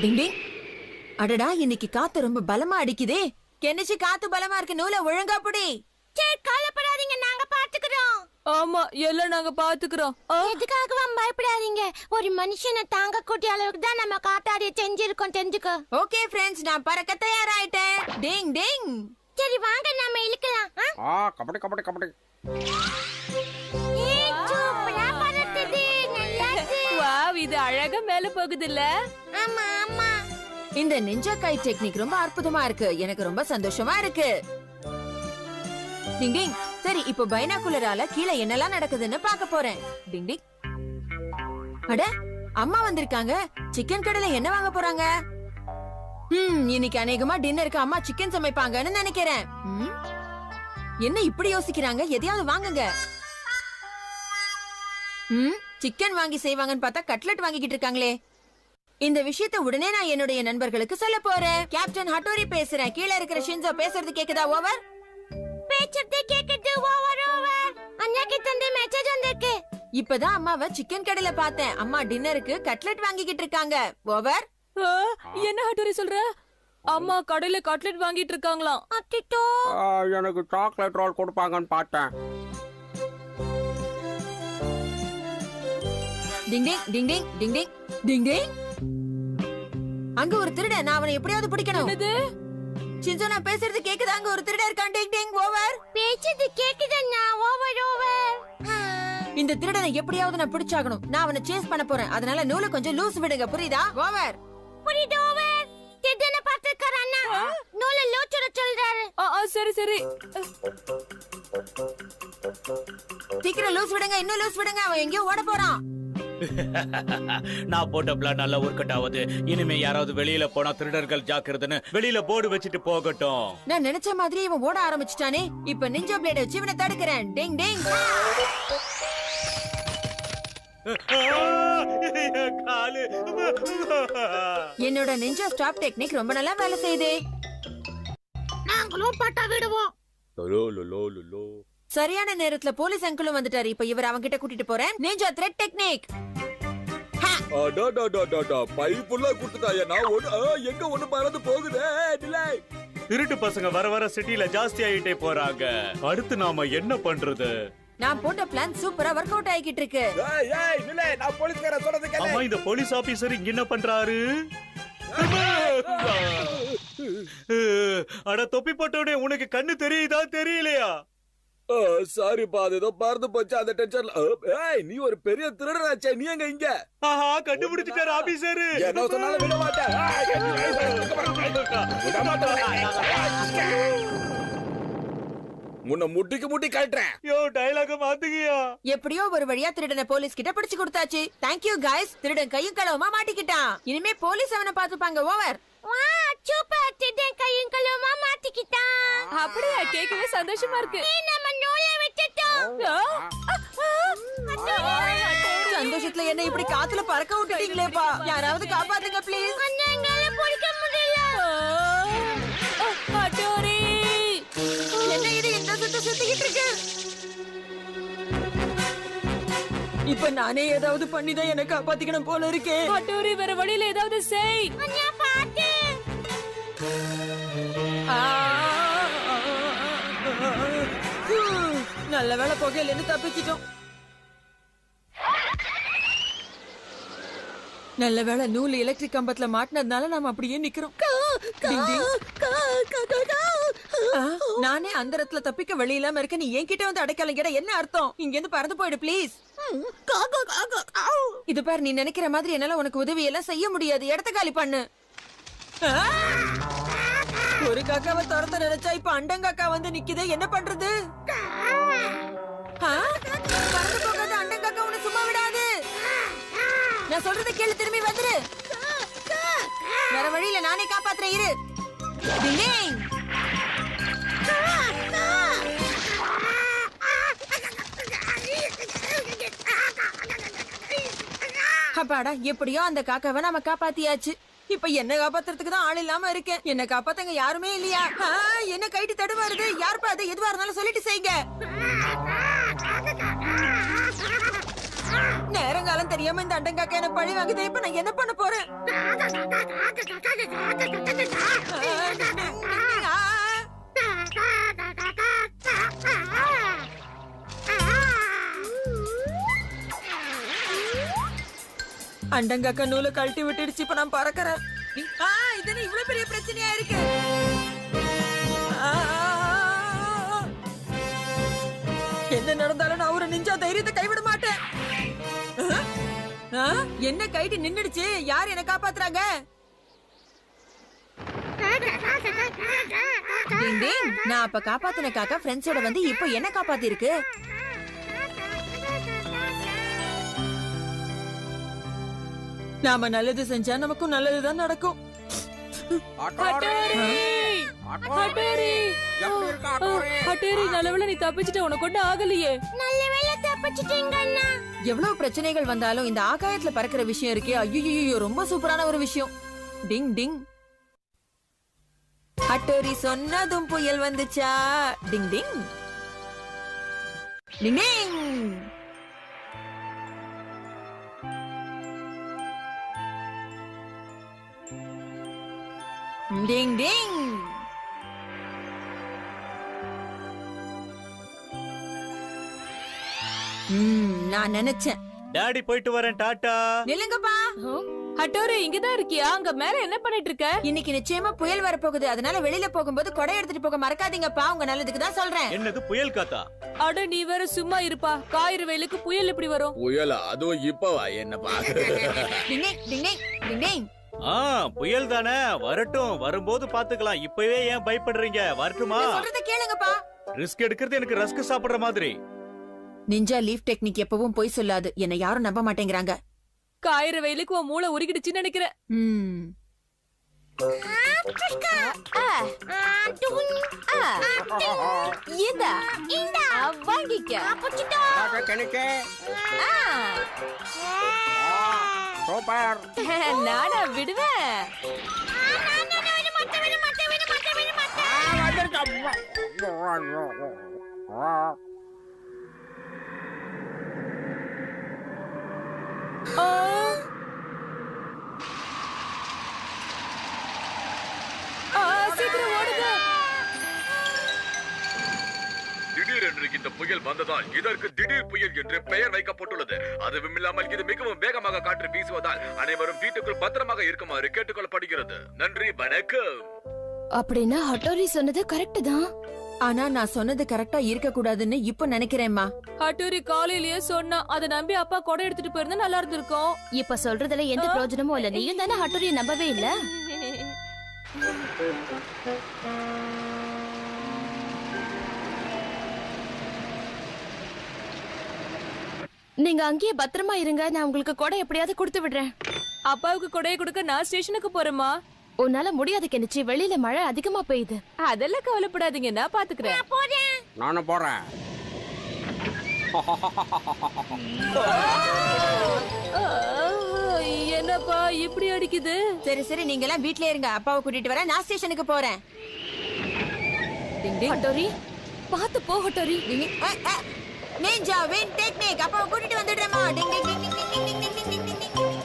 டிங் டிங். அடடா, இன்னைக்கு காத்து ரொம்ப பலமா அடிக்குதே. கெனிச்சி, காத்து பலமா இருக்கு. நூலை ஒழுங்கா புடி. சரி, கவலைப்படாதீங்க, நாங்க பாத்துக்கிறோம். ஆமா, எல்லாம் நாங்க பாத்துக்கிறோம். எதுக்காகவும் பயப்படாதீங்க. ஒரு மனுஷனை தாங்க கூடிய அளவுக்கு தான் நம்ம காத்தாடிய செஞ்சிருக்கோம், தெரிஞ்சுக்க. ஓகே ஃப்ரெண்ட்ஸ், நான் பறக்க தயாராயிட்டேன். டிங் டிங். சரி, வாங்க நாம இழுக்கலாம். கபடி கபடி கபடி. சூப்பரா பறக்குது. நல்லாச்சு. வாவ், இது அழகா மேல போகுதுல்ல? ஆமா ஆமா. இந்த நிஞ்சா கைட் டெக்னிக் ரொம்ப அற்புதமா இருக்கு. எனக்கு ரொம்ப சந்தோஷமா இருக்கு. டிங் டிங். சரி, இப்போ பைனாகுலரால கீழே என்னெல்லாம் நடக்குதுன்னு பார்க்க போறேன். டிங் டிங். அட, அம்மா வந்திருக்காங்க. சிக்கன் கடையில என்ன வாங்க போறாங்க? இன்னைக்கு அநேகமா டின்னருக்கு அம்மா சிக்கன் சமைப்பாங்கன்னு நினைக்கிறேன். என்ன இப்படி யோசிக்கிறாங்க? எதையாவது வாங்குங்க. சிக்கன் வாங்கி செய்வாங்கன்னு பார்த்தா கட்லெட் வாங்கிக்கிட்டு இருக்காங்களே. இந்த விஷயத்தை உடனே நான் என்னுடைய நண்பர்களுக்கு சொல்ல போறேன். கேப்டன் ஹட்டோரி பேசுறேன். கீழே இருக்கிற ஷின்சோ பேசுறது கேக்குதா? ஓவர். பேச்சத்தை கேக்குது. Over over. அண்ணாக்கு தந்தை மெசேஜ் வந்திருக்கு. இப்பதான் அம்மாவை சிக்கன் கடையில பார்த்தேன். அம்மா டின்னருக்கு கட்லெட் வாங்கிக்கிட்டு இருக்காங்க. ஓவர். என்ன ஹட்டோரி சொல்ற? அம்மா கடையில கட்லெட் வாங்கிட்டு இருக்காங்களாம். அட்டிட்டோ. எனக்கு சாக்லேட் ரோல் கொடுப்பாங்கன்னு பார்த்தேன். டிங் டிங் டிங் டிங் டிங் டிங் டிங் டிங். அங்க ஒரு திருடன். நான் அவனை எப்படியாவது பிடிக்கணும். ஷின்சோ, நான் பேசுறது கேக்குதா? அங்க ஒரு திருடன் இருக்கான். டிங் டிங். ஓவர். பேச்சது கேக்குதுன்னா. Over over. இந்த திருடனை எப்படியாவது நான் பிடிச்சாகணும். நான் அவனை சேஸ் பண்ண போறேன். அதனால நூலை கொஞ்சம் லூஸ் விடுங்க. புரியுதா? ஓவர். புரியுது. ஓவர். திருடனை பார்த்திருக்காரு அண்ணா. நூலை லூச்சுட சொல்றாரு. சரி சரி. சீக்கிரம் லூஸ் விடுங்க. இன்னும் லூஸ் விடுங்க. அவன் எங்கேயோ ஓட போறான். நான் போட்ட பிளான் நல்லா ஒர்க் அவுட் ஆகுது. இனிமே யாராவது வெளியில போனா திருடர்கள் ஜாக்கிரதைன்னு வெளியில போர்டு வச்சுட்டு போகட்டும். நான் நினைச்ச மாதிரி இவன் ஓட ஆரம்பிச்சிட்டானே. இப்ப நிஞ்சா பிளேட வச்சு இவனை தடுக்கிறேன். டிங் டிங். என்னோட நிஞ்சா ஸ்டாப் டெக்னிக் ரொம்ப நல்லா வேலை செய்யுது. நாங்களும் பட்டா விடுவோம். சரியான நேரத்துல போலீஸ் அங்கிளும் வந்துட்டாரு. இப்ப இவர் அவங்க கிட்ட கூட்டிட்டு போறேன். Ninja thread technique. பைப்புள்ள குடுத்துட்டாயா? நான் எங்க ஒண்ணு பறந்து போகுதே. திருட்டு பசங்க வர வர சிட்டில ஜாஸ்தி ஆயிட்டே போறாங்க. அடுத்து நாம என்ன பண்றது? நான் போட்ட பிளான் சூப்பரா ஒர்க் அவுட் ஆகிட்டு இருக்கு. நான் போலீஸ்கார சொல்றது கேளு. அம்மா, இந்த போலீஸ் ஆபீசர் இங்க என்ன பண்றாரு? அட தொப்பி போட்டவனே, உனக்கு கண்ணு தெரியுதா தெரியலையா? சாரிப்பா, அது ஏதோ பறந்து போச்சு அந்த டென்ஷன்ல. நீ ஒரு பெரிய திருடனாச்சே, நீ எங்க இங்க? கண்டுபிடிச்சிட்டாரு ஆபீசர். என்ன சொன்னாலும் விட மாட்டேன். முன்ன முட்டிக்கு முட்டி கழட்டுறேன். டயலாக மாத்துகியா? எப்படியோ ஒரு வழியா திருடனை போலீஸ் கிட்ட பிடிச்சு கொடுத்தாச்சு. Thank you guys. திருடன் கையும் களவுமா மாட்டிக்கிட்டான். இனிமே போலீஸ் அவனை பாத்துப்பாங்க. ஓவர். சூப்பர். திருடன் கையும் களவுமா மாட்டிக்கிட்டான். அப்படியா? கேட்கவே சந்தோஷமா இருக்கு. நம்ம நூலை விட்டுட்டோம். சந்தோஷத்துல என்ன இப்படி காத்துல பறக்க விட்டுட்டீங்களேப்பா. யாராவது காப்பாத்துங்க ப்ளீஸ். எங்களால பிடிக்க முடியல. ஹட்டோரி, என்ன இது இந்த சுத்த சுத்திக்கிட்டு இருக்கு? இப்ப நானே ஏதாவது பண்ணிதான் எனக்கு காப்பாத்திக்கணும் போல இருக்கே. ஹட்டோரி, வேற வழியில ஏதாவது செய். அண்ணா பாத்து. நல்ல வேளை புகையில இருந்து தப்பிச்சிட்டோம். நல்ல வேளை நூல் எலக்ட்ரிக் கம்பத்துல மாட்டினதுனால நாம அப்படியே நிக்கிறோம். நானே அந்த இடத்துல தப்பிக்க வழி இல்லாம இருக்க. நீ என்கிட்ட வந்து அடைக்கலம் கேட என்ன அர்த்தம்? இங்க இருந்து பறந்து போயிடு ப்ளீஸ். இது பாரு, நீ நினைக்கிற மாதிரி என்னால உனக்கு உதவி எல்லாம் செய்ய முடியாது. இடத்த காலி பண்ணு. ஒரு காக்காவை துரத்த நினைச்சா இப்ப அண்டங்காக்கா வந்து நிக்குது. என்ன பண்றது? பறந்து போகாத அண்டங்காக்கா உன்னை சும்மா விடாது. நான் சொல்றதை கேளு, திரும்பி வந்துரு. வேற வழியில நானே காப்பாத்துறேன். இரு. அப்பாடா, எப்படியோ அந்த காக்காவை நாம காப்பாத்தியாச்சு. இப்ப என்ன காப்பாத்துறதுக்கு தான் ஆள் இல்லாம இருக்கேன். என்ன காப்பாத்தங்க யாருமே இல்லையா? என்ன கைட்டு தடுமாறுது. யாருப்பா அது? எதுவா இருந்தாலும் சொல்லிட்டு செய்யுங்க. நேரங்காலம் தெரியாம இந்த அண்டங்காக்கா என்ன பழி வாங்குது. இப்ப நான் என்ன பண்ண போறேன்? அண்டங்காக்கா நூலை கழட்டி விட்டுடுச்சு. இப்ப நான் பறக்கிறேன். இது இவ்வளவு பெரிய பிரச்சனையா இருக்கு. என்ன நடந்தாலும் நான் ஒரு நிஞ்சா தைரியத்தை கைவிட மாட்டேன். என்ன கைட்டு நின்னுடுச்சு. யார் என்ன காப்பாத்துறாங்க? நான் அப்ப காப்பாத்தின காக்கா ஃப்ரெண்ட்ஸோட வந்து இப்ப என்ன காப்பாத்தி இருக்கு. நாம நல்லது செஞ்சா நமக்கும் நல்லதுதான் நடக்கும். நல்லவேளை நீ தப்பிச்சிட்ட. உனக்கு ஒண்ணு ஆகலையே. நல்லவேளை தப்பிச்சிட்டீங்க அண்ணா. எவ்வளவு பிரச்சனைகள் வந்தாலும் இந்த ஆகாயத்துல பறக்கிற விஷயம் இருக்கே, ஐயோ ரொம்ப சூப்பரான ஒரு விஷயம். டிங் டிங். ஹட்டோரி சொன்னதும் புயல் வந்துச்சா. டிங் டிங் டிங் டிங். டிங் டிங். நான் நினைச்சேன். டாடி போயிட்டு வரேன், டாடா. நில்லுங்கப்பா. ஹட்டோரி, இங்கதான் இருக்கியா? அங்க மேல என்ன பண்ணிட்டு இருக்க? இன்னைக்கு நிச்சயமா புயல் வரப்போகுது. அதனால வெளியில போகும்போது கொடை எடுத்துட்டு போக மறக்காதீங்கப்பா. உங்க நல்லதுக்கு தான் சொல்றேன். என்னது புயல் காத்தா? அட நீ வேற சும்மா இருப்பா. காயிறு வெயிலுக்கு புயல் எப்படி வரும்? புயலா? அதுவும் இப்பவா? என்ன பாக்குற? டிங் டிங் டிங் டிங் டிங். புயல் தானே, வரட்டும். வரும்போது பாத்துக்கலாம். இப்பவே ஏன் பயப்படுறீங்க? வரட்டுமா? சொல்றத கேளுங்கப்பா. ரிஸ்க் எடுக்கிறது எனக்கு ரஸ்க் சாப்பிடுற மாதிரி. நிஞ்சா லீஃப் டெக்னிக் எப்பவும் போய் சொல்லாது. என்ன யாரும் நம்ப மாட்டேங்கிறாங்க. காயிறு வெயிலுக்கு உன் மூளை உருகிடுச்சுன்னு நினைக்கிறேன். நானா விடுவேன். சீக்கிரம் ஓடுங்க. திடீரென்று இந்த புயல் வந்ததால் இதற்கு திடீர் புயல் என்று பெயர் வைக்கப்பட்டுள்ளது. அதுவும் இல்லாமல் இது மிகவும் வேகமாக காற்று வீசுவதால் அனைவரும் வீட்டுக்குள் பத்திரமாக இருக்குமாறு கேட்டுக்கொள்ளப்படுகிறது. நன்றி, வணக்கம். அப்படின்னா ஹட்டோரி சொன்னது கரெக்ட் தான். ஆனா நான் சொன்னது கரெக்டா இருக்க கூடாதுன்னு இப்ப நினைக்கிறேன்மா. ஹட்டோரி காலையிலேயே சொன்னா. அதை நம்பி அப்பா கொடை எடுத்துட்டு போயிருந்தா நல்லா இருந்திருக்கும். இப்ப சொல்றதுல எந்த பிரயோஜனமும் இல்ல. நீயும் தானே ஹட்டோரியை நம்பவே இல்ல. நீங்க அங்கேயே பத்திரமா இருங்க. நான் உங்களுக்கு கொடை எப்படியாவது கொடுத்து விடுறேன். அப்பாவுக்கு கொடையை கொடுக்க நான் ஸ்டேஷனுக்கு போறேமா. உன்னால முடியாது கெனிச்சி. வெளியில மழை அதிகமா பெய்யுது. அதெல்லாம் கவலைப்படாதீங்க, நான் பாத்துக்கிறேன். நானும் போறேன். என்னப்பா இப்படி அடிக்குது? சரி சரி, நீங்க எல்லாம் வீட்லயே இருங்க. அப்பாவை கூட்டிட்டு வரேன். நான் ஸ்டேஷனுக்கு போறேன். ஹட்டோரி பாத்து போ. Hattori ninja win technique. அப்பாவை கூட்டிட்டு வந்துடுறேமா. டிங் டிங் டிங் டிங் டிங் டிங் டிங் டிங் டிங் டிங்.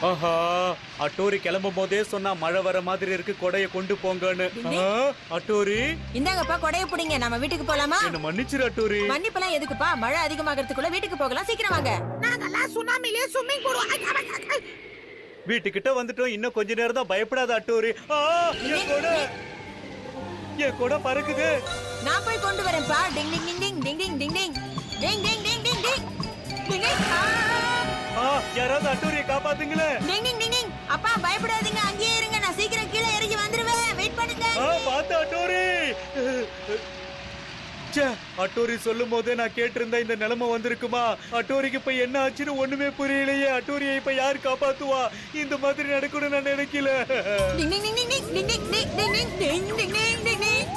ஆஹா, அட்டோரி கிளம்பும் போதே சொன்னா மழை வர மாதிரி இருக்கு, கொடையை கொண்டு போங்கன்னு. அட்டோரி இந்தாங்கப்பா கொடைய புடிங்க. நம்ம வீட்டுக்கு போலாமா? என்ன மன்னிச்சிரு அட்டோரி. மன்னிப்பெல்லாம் எதுக்குப்பா? மழை அதிகமாகறதுக்குள்ள வீட்டுக்கு போகலாம். சீக்கிரம் வாங்க. நாங்கெல்லாம் சுனாமிலே ஸ்விம்மிங் போடுவோம். வீட்டுக்கிட்ட வந்துட்டோம். இன்னும் கொஞ்ச நேரம் தான். பயப்படாத அட்டோரி. என் கொடை பறக்குது. நான் போய் கொண்டு வரேன்ப்பா. டிங் டிங் டிங் டிங் டிங் டிங் டிங் டிங் டிங் டிங் டிங் டிங் டிங் டிங் டிங். யாராவது அட்டோரியை காப்பாத்துங்களே. டிங் டிங் டிங் டிங். அப்பா பயப்படாதீங்க, அங்கேயே இருங்க. நான் சீக்கிரம் கீழே இறங்கி வந்துருவேன். வெயிட் பண்ணுங்க. பாத்து அட்டோரி. அட்டோரி சொல்லும் போதே நான் கேட்டிருந்தா இந்த நிலைமை வந்திருக்குமா? அட்டோரிக்கு இப்ப என்ன ஆச்சுன்னு ஒண்ணுமே புரியலையே. அட்டோரியை இப்ப யாரு காப்பாத்துவா? இந்த மாதிரி நடக்கணும்னு நான் நினைக்கல. டிங் டிங் டிங் டிங் டிங் டிங் டிங் டிங் டிங் டிங் டிங் டிங்.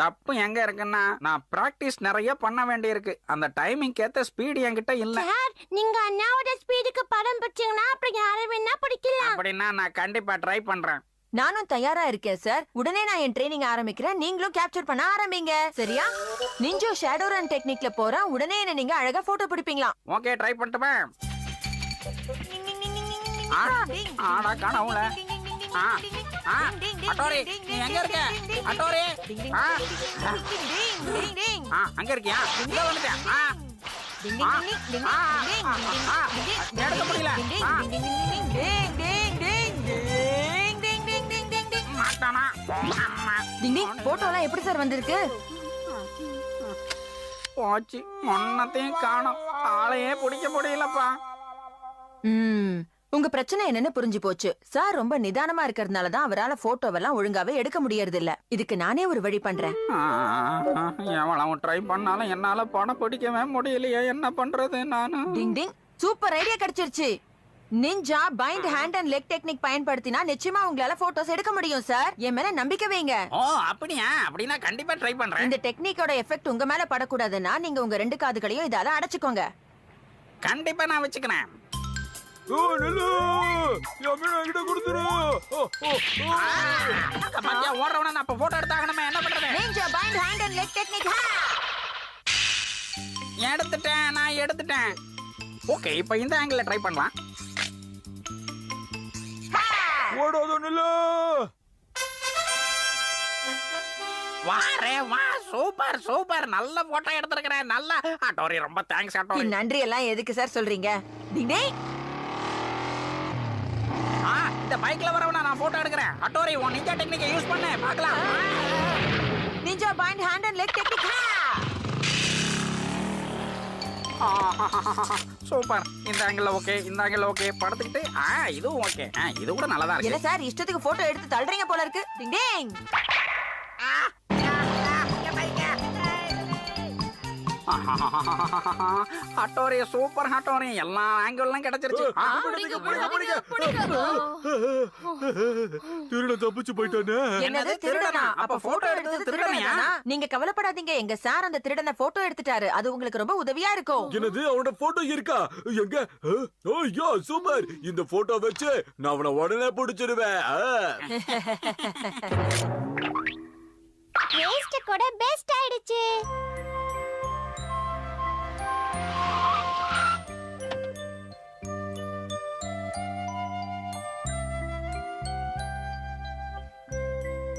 தப்பு எங்க இருக்குன்னா நான் பிராக்டிஸ் நிறைய பண்ண வேண்டியிருக்கு. அந்த டைமிங் ஏத்த ஸ்பீடு என்கிட்ட இல்ல. சார் நீங்க அண்ணாவோட ஸ்பீடுக்கு படம் பிடிச்சீங்கன்னா அப்புறம் யாரை வேணா பிடிக்கலாம். அப்படின்னா நான் கண்டிப்பா ட்ரை பண்றேன். நானும் தயாரா இருக்கேன் சார். உடனே நான் என் ட்ரைனிங் ஆரம்பிக்கிறேன். நீங்களும் கேப்சர் பண்ண ஆரம்பிங்க. சரியா? நிஞ்சோ ஷேடோ ரன் டெக்னிக்ல போறேன். உடனே என்ன நீங்க அழகா போட்டோ பிடிப்பீங்களா? ஓகே, ட்ரை பண்ணட்டுமே. ஆடா காணவுல. அட்டோரி நீ எங்க இருக்க? அட்டோரி அங்க இருக்கியா? இங்க வந்துட்டேன். எடுக்க முடியல. போட்டோலாம் எப்படி சார் வந்திருக்கு? போச்சு, ஒன்னத்தையும் காணோம். ஆளையே பிடிக்க முடியலப்பா. உங்க பிரச்சனை என்னன்னு புரிஞ்சு போச்சு. சார் ரொம்ப நிதானமா இருக்கிறதுனாலதான் அவரால போட்டோவெல்லாம் ஒழுங்காவே எடுக்க முடியறது இல்ல. இதுக்கு நானே ஒரு வழி பண்றேன். எவ்வளவு ட்ரை பண்ணாலும் என்னால படம் பிடிக்கவே முடியலையே. என்ன பண்றது நானு? டிங் டிங், சூப்பர் ஐடியா கிடைச்சிருச்சு. Ninja bind hand and leg technique பயன்படுத்தினா நிச்சயமா உங்களால போட்டோஸ் எடுக்க முடியும் சார். என் மேல நம்பிக்கை வைங்க. ஓ அப்படியா? அப்படின்னா கண்டிப்பா ட்ரை பண்றேன். இந்த டெக்னிக்கோட எஃபெக்ட் உங்க மேல படக்கூடாதுன்னா நீங்க உங்க 2 காதுகளையும் இதால அடைச்சுக்கோங்க. கண்டிப்பா நான் வச்சுக்கிறேன். ஓடுறவன நான் போட்டோ எடுத்தாகணுமே. என்ன பண்றது? Ninja bind hand and leg technique. எடுத்துட்டேன், நான் எடுத்துட்டேன். ஓகே, இப்போ இந்த ஆங்கிள் ட்ரை பண்ணலாம். வாரே வா, சூப்பர் சூப்பர், நல்ல போட்டோ எடுத்துக்கிறேன். நல்ல அட்டோரி, ரொம்ப தேங்க்ஸ் அட்டோரி. நன்றி எல்லாம் எதுக்கு சார் சொல்றீங்க? இந்த பைக்ல வரவன நான் போட்டோ எடுக்கிறேன். அட்டோரி, உன் நிஞ்சா டெக்னிக்கை யூஸ் பண்ணு, பார்க்கலாம். Ninja bind hand and leg technique. Super, இந்த ஆங்கிள் ஓகே, இந்த ஆங்கிள் ஓகே. படுத்துக்கிட்டு இதுவும் ஓகே. இது கூட நல்லதா இருக்கு. என்ன சார் இஷ்டத்துக்கு போட்டோ எடுத்து தள்ளுறீங்க போல இருக்கு. டிங் டிங். அட்டோரி சூப்பர் அட்டோரி, எல்லா ஆங்கிள்லாம் கிடைச்சிருச்சு. திருட தப்பிச்சு போயிட்டானே. என்னது திருடனா? அப்ப போட்டோ எடுத்தது திருடனா? நீங்க கவலைப்படாதீங்க, எங்க சார் அந்த திருடனை போட்டோ எடுத்துட்டாரு. அது உங்களுக்கு ரொம்ப உதவியா இருக்கும். என்னது, அவனோட போட்டோ இருக்கா? எங்க? ஐயோ சூப்பர், இந்த போட்டோ வச்சு நான் அவனை உடனே பிடிச்சிடுவேன். வேஸ்ட் கூட பெஸ்ட் ஆயிடுச்சு.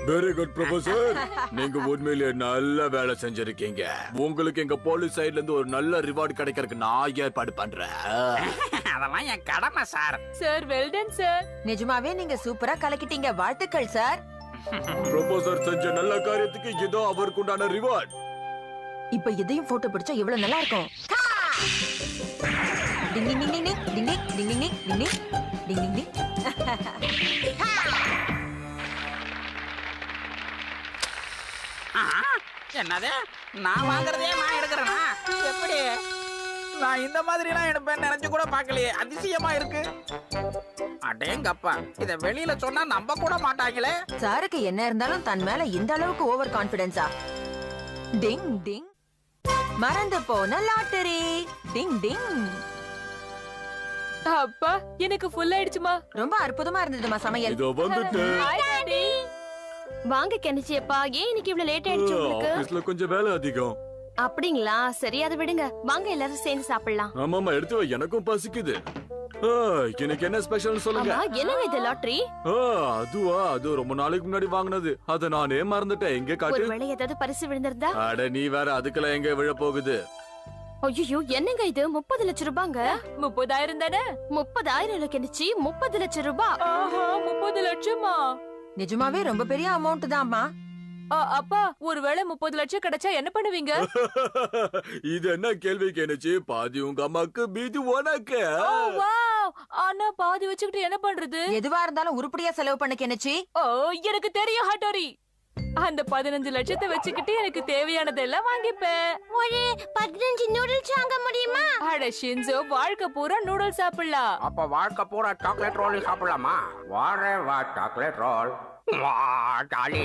வெரி குட் ப்ரொஃபசர், நீங்க உண்மையிலேயே நல்ல வேலை செஞ்சிருக்கீங்க. உங்களுக்கு எங்க போலீஸ் சைடுல இருந்து ஒரு நல்ல ரிவார்டு கிடைக்கிறதுக்கு நான் ஏற்பாடு பண்றேன். அதெல்லாம் என் கடமை sir. Sir well done sir. நிஜமாவே நீங்க சூப்பரா கலக்கிட்டீங்க. வாழ்த்துக்கள் சார். ப்ரொஃபசர் செஞ்ச நல்ல காரியத்துக்கு இதோ அவருக்கு உண்டான ரிவார்ட். இப்ப இதையும் போட்டோ பிடிச்சா எவ்வளவு நல்லா இருக்கும். டிங் டிங் டிங் டிங் டிங் டிங் டிங் டிங் டிங் டிங் டிங் டிங். என்னது, நான் வாங்குறதே நான் எடுக்கிறேனா? எப்படி? நான் இந்த மாதிரி எல்லாம் எடுப்பேன் நினைச்சு கூட பார்க்கலையே. அதிசயமா இருக்கு. அடேங்கப்பா, இத வெளியில சொன்னா நம்ப கூட மாட்டாங்களே. சாருக்கு என்ன இருந்தாலும் தன் மேல இந்த அளவுக்கு ஓவர் கான்பிடன்ஸா? டிங் டிங். மறந்து போன லாட்டரி. டிங் டிங். அப்பா, எனக்கு ஃபுல் ஆயிடுச்சுமா. ரொம்ப அற்புதமா இருந்ததுமா சமையல். இதோ வந்துட்டு. Hi daddy. வாங்க கெனிச்சியப்பா, ஏன் இன்னைக்கு இவ்வளவு லேட் ஆயிடுச்சு உங்களுக்கு? ஆபீஸ்ல கொஞ்சம் வேலை அதிகம். அப்படிங்களா? சரி, அதை விடுங்க. வாங்க எல்லாரும் சேர்ந்து சாப்பிடலாம். ஆமாமா, எடுத்து வை, எனக்கும் பசிக்குது. எனக்கு என்ன ஸ்பெஷல் சொல்லுங்க. ஆமா, என்னங்க இது லாட்டரி? அதுவா, அது ரொம்ப நாளைக்கு முன்னாடி வாங்கினது. அத நானே மறந்துட்டேன். எங்க காட்டு? ஒருவேளை ஏதாவது பரிசு விழுந்திருந்தா? அட நீ வேற, அதுக்கெல்லாம் எங்க விழ போகுது? ஐயோ, என்னங்க இது? 30 லட்சம் ரூபாங்க. 30,000 தானே? 30,000 கெனிச்சி, 30 லட்சம் ரூபாய். ஆஹா, 30 லட்சமா? நிஜமாவே ரொம்ப பெரிய அமௌண்ட் தான்மா. அப்பா, ஒருவேளை 30 லட்சம் கிடைச்சா என்ன பண்ணுவீங்க? இது என்ன கேள்வி கேனுச்சு? பாதி உங்க அம்மாக்கு, மீதி உனக்கு. ஆனா பாதி வச்சுக்கிட்டு என்ன பண்றது? எதுவா இருந்தாலும் உருப்படியா செலவு பண்ண கெனிச்சி. ஓ, எனக்கு தெரியும் ஹட்டோரி. அந்த 15 லட்சத்தை வச்சுக்கிட்டு எனக்கு தேவையானதெல்லாம் வாங்கிப்பேன். ஒரு 15 நூடுல்ஸ் வாங்க முடியுமா? அட ஷின்சோ, வாழ்க்கை பூரா நூடுல்ஸ் சாப்பிடலாம். அப்ப வாழ்க்கை பூரா சாக்லேட் ரோல் சாப்பிடலாமா? வாரே வா சாக்லேட் ரோல். வா ஜாலி.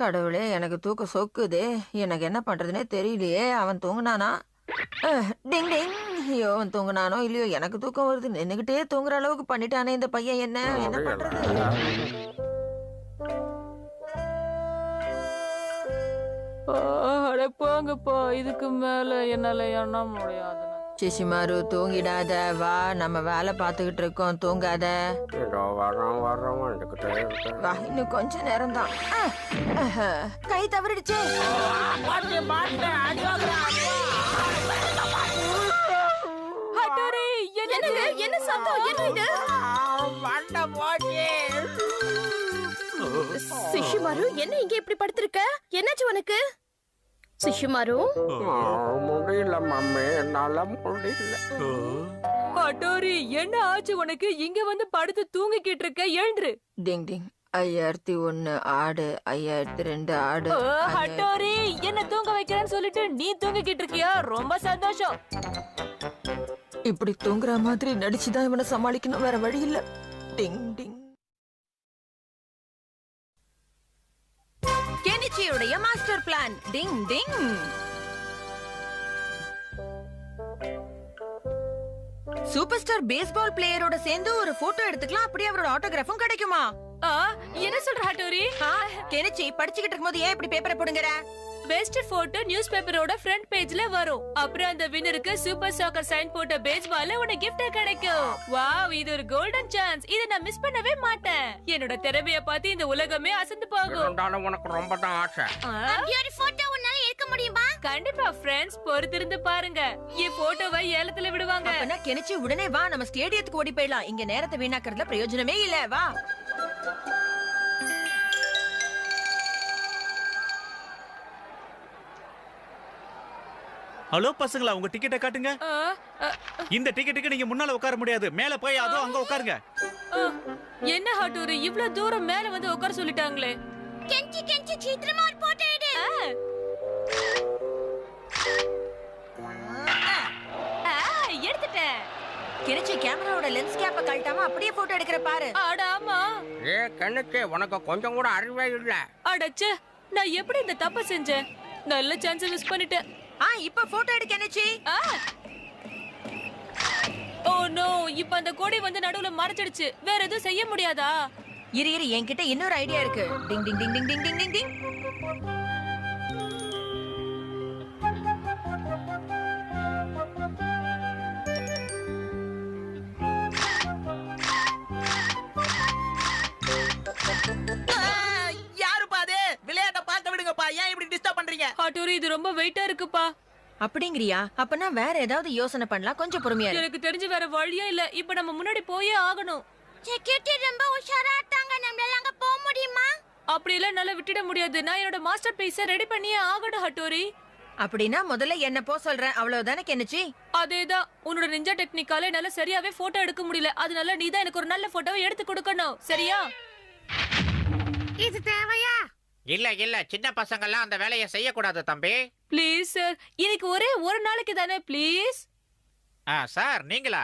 கடவுளே, எனக்கு தூக்கம் சொக்குது. எனக்கு என்ன பண்றதுனே தெரியலையே. அவன் தூங்குனானா? டிங் டிங். ஐயோ, அவன் தூங்குனானோ இல்லையோ, எனக்கு தூக்கம் வருது. நின்னுகிட்டே தூங்குற அளவுக்கு பண்ணிட்டானே இந்த பையன். என்ன பண்றது? அட போங்கப்பா, இதுக்கு மேல என்னால எண்ண முடியாது. சிசிமாரு, தூங்கிடாத. வா, நம்ம வேலை பார்த்துக்கிட்டு இருக்கோம். தூங்காத. வா, இன்னும் கொஞ்ச நேரம் தான். கை தவறிடுச்சு. என்ன சத்தம்? என்ன இது? சிஷுமாரு, என்ன இங்க இப்படி படுத்திருக்க? என்னாச்சு உனக்கு? சிஷுமாரு, முடியல மம்மி, என்னால முடியல. ஹட்டோரி, என்ன ஆச்சு உனக்கு? இங்க வந்து படுத்து தூங்கிக்கிட்டு இருக்க. எழுந்துரு. டிங் டிங். 5001 ஆடு, 5002 ஆடு. ஹட்டோரி, என்ன தூங்க வைக்கிறேன்னு சொல்லிட்டு நீ தூங்கிக்கிட்டு இருக்கியா? ரொம்ப சந்தோஷம். இப்படி தூங்குற மாதிரி நடிச்சுதான் இவனை சமாளிக்கணும். வேற வழி இல்ல. டிங் டிங். கெனிச்சியோடைய மாஸ்டர் பிளான். டிங் டிங். சூப்பர் ஸ்டார் பேஸ்பால் பிளேயரோட சேர்ந்து ஒரு போட்டோ எடுத்துக்கலாம். அப்படியே அவரோட ஆட்டோகிராஃபும் கிடைக்குமா? என்ன சொல்ற ஹட்டோரி? கெனிச்சி, படிச்சுக்கிட்டு இருக்கும்போது ஏன் இப்படி பேப்பரை போடுங்கற? பெஸ்ட் போட்டோ நியூஸ் பேப்பரோட ஃப்ரண்ட் பேஜ்ல வரும். அப்புறம் அந்த வின்னருக்கு சூப்பர் சாக்கர் சைன் போட்ட பேஸ்பால்ல உனக்கு gift கிடைக்கும். வாவ், இது ஒரு கோல்டன் சான்ஸ். இத நான் மிஸ் பண்ணவே மாட்டேன். என்னோட திறமைய பார்த்து இந்த உலகமே அசந்து போகும். இருந்தாலும் உனக்கு ரொம்ப தான் ஆசை. அப்படி ஒரு போட்டோ உன்னால எடுக்க முடியுமா? கண்டிப்பா ஃப்ரெண்ட்ஸ், பொறுத்திருந்து பாருங்க. என் போட்டோவை ஏலத்துல விடுவாங்க. அப்பனா கெனிச்சி, உடனே வா, நம்ம ஸ்டேடியத்துக்கு ஓடி போயிடலாம். இங்க நேரத்தை வீணாக்குறதுல பிரயோஜனமே இல்ல. வா. ஹலோ பசங்களா, உங்க டிக்கெட்டை காட்டுங்க. இந்த டிக்கெட்டுக்கு நீங்க முன்னால உட்கார முடியாது. மேல போய் அதோ அங்க உட்காருங்க. என்ன ஹட்டோரி, இவ்ளோ தூரம் மேல வந்து உட்கார சொல்லிட்டாங்களே. கெஞ்சி கெஞ்சி சீக்கிரமா ஒரு போட்டோ எடு. எடுத்துட்டேன். கெனிச்சி, கேமராவோட லென்ஸ் கேப்ப கழட்டாம அப்படியே போட்டோ எடுக்கிற பாரு. அட ஆமா. கண்ணுக்கு உனக்கு கொஞ்சம் கூட அறிவே இல்ல. அடச்சே, நான் எப்படி இந்த தப்ப செஞ்சேன்? நல்ல சான்ஸ் மிஸ் பண்ணிட்டேன். இப்ப போட்டோ எடு கெனிச்சி. ஓ நோ, இப்ப அந்த கொடி வந்து நடுவுல மறைச்சிடுச்சு. வேற எதுவும் செய்ய முடியாதா? இரு இரு, என்கிட்ட இன்னொரு ஐடியா இருக்கு. டிங் டிங் டிங் டிங் டிங் டிங் டிங் டிங். யாருப்பா அது? விளையாட்ட பார்க்க விடுங்கப்பா. ஏன் இப்படி டிஸ்டர்ப் பண்றீங்க? ஹட்டோரி, இது ரொம்ப வெயிட்டா இருக்குப்பா. அப்படிங்கறியா? அப்பனா வேற ஏதாவது யோசனை பண்ணலாம். கொஞ்சம் பொறுமையா இரு. எனக்கு தெரிஞ்சு வேற வழியே இல்ல. இப்ப நம்ம முன்னாடி போயே ஆகணும். செக்யூரிட்டி ரொம்ப உஷாராட்டாங்க. நம்மளால அங்க போக முடியுமா? அப்படி எல்லாம் என்னால விட்டுட முடியாது. நான் என்னோட மாஸ்டர் பீஸை ரெடி பண்ணியே ஆகணும் ஹட்டோரி. அப்படின்னா முதல்ல என்ன போ சொல்றேன். அவ்வளவுதானே கெனிச்சி? அதேதான். உன்னோட நிஞ்சா டெக்னிக்கால என்னால சரியாவே போட்டோ எடுக்க முடியல. அதனால நீ தான் எனக்கு ஒரு நல்ல போட்டோவை எடுத்து கொடுக்கணும். சரியா? இது தேவையா? இல்ல இல்ல, சின்ன பசங்க எல்லாம் அந்த வேலையை செய்யக்கூடாது தம்பி. ப்ளீஸ் சார், இன்னைக்கு ஒரே ஒரு நாளைக்கு தானே, ப்ளீஸ். சார், நீங்களா?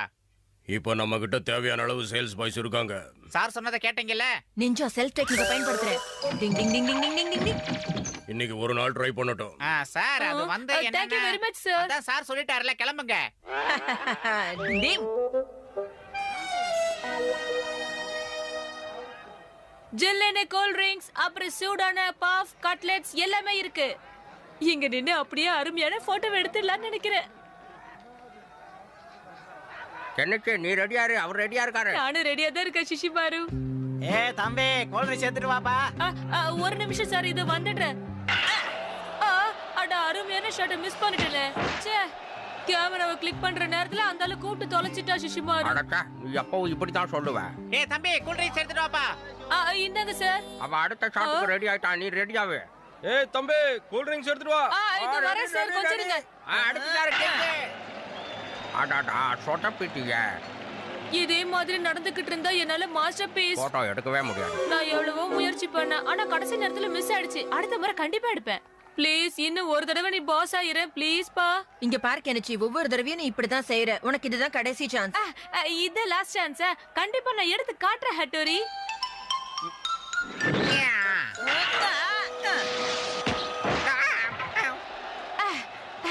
இப்போ நம்ம கிட்ட தேவையான அளவு சேல்ஸ் பாய்ஸ் இருக்காங்க. சார் சொன்னதை கேட்டீங்கல்ல? நிஞ்சா செல்ஃப் டெக்னிக்கை பயன்படுத்துறேன். டிங் டிங் டிங் டிங் டிங் டிங் டிங். இன்னைக்கு ஒரு நாள் ட்ரை பண்ணட்டும். சார், அது வந்து Thank you very much sir. அதான் சார் சொல்லிட்டாருல, கிளம்புங்க. டிங். ஜில்லுன்னு கூல் ட்ரிங்க்ஸ், அப்புறம் சூடான பஃப், கட்லெட்ஸ் எல்லாமே இருக்கு. இங்க நின்னு அப்படியே அருமையான போட்டோ எடுத்துடலாம்னு நினைக்கிறேன். கெனிச்சி, நீ ரெடியா இரு, அவர் ரெடியா இருக்காரு. நானும் ரெடியா தான் இருக்கேன் சிஷிபாரு. தம்பி, கோல்ட்ரி சேர்த்துட்டு வாப்பா. ஒரு நிமிஷம் சார், இது வந்துடுறேன். அட, அருமையான ஷாட்டை மிஸ் பண்ணிட்டேனே. ச்சே, கேமராவை கிளிக் பண்ற நேரத்துல அந்த ஆளு கூப்பிட்டு தொலைச்சிட்டா சிஷிமாரு. அடக்கா, நீ எப்பவும் இப்படி தான் சொல்லுவேன். தம்பி, கூல் ட்ரிங்க்ஸ் எடுத்துட்டு வாப்பா. இந்தாங்க சார். அவ அடுத்த ஷாட்டுக்கு ரெடி ஆயிட்டான், நீ ரெடியாவே. தம்பி, கூல் ட்ரிங்க்ஸ் எடுத்துட்டு வா. இது வரேன் சார், கொஞ்சம் இருங்க. அடுத்ததாரு கேக்கு. அடடா, சொட்டப்பிட்டிய. இதே மாதிரி நடந்துகிட்டு இருந்தா என்னால மாஸ்டர் பீஸ் போட்டோ எடுக்கவே முடியாது. நான் எவ்வளவோ முயற்சி பண்ணேன், ஆனா கடைசி நேரத்துல மிஸ் ஆயிடுச்சு. அடுத்த முறை கண்டிப்பா எடுப்பேன். ப்ளீஸ், இன்னும் ஒரு தடவை நீ பாஸ் ஆயிரு ப்ளீஸ் பா. இங்க பாரு கெனிச்சி, ஒவ்வொரு தடவையும் நீ இப்படிதான் செய்யற. உனக்கு இதுதான் கடைசி சான்ஸ். இது லாஸ்ட் சான்ஸ். கண்டிப்பா நான் எடுத்து காட்டுறேன் ஹட்டோரி.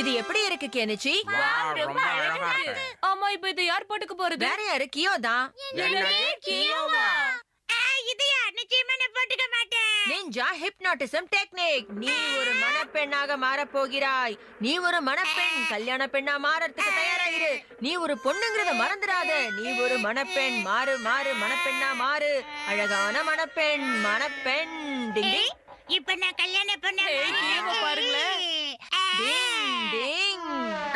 இது எப்படி இருக்கு கெனிச்சி? ரொம்ப அழகா இருக்கு. ஆமா, இப்ப இதை யார் போட்டுக்க போறது? வேற யாரு? கியோ தான். இதையா நிச்சயமா நான் போட்டுக்க மாட்டேன். Ninja hypnotism technique. நீ ஒரு மணப்பெண்ணாக மாறப் போகிறாய். நீ ஒரு மணப்பெண். கல்யாண பெண்ணா மாறறதுக்கு தயாராயிரு. நீ ஒரு பொண்ணுங்கிறத மறந்துடாத. நீ ஒரு மணப்பெண். மாறு மாறு, மணப்பெண்ணா மாறு. அழகான மணப்பெண். மணப்பெண். டிங் டிங். இப்ப நான் கல்யாண பொண்ணு பாருங்களேன். டிங் டிங்.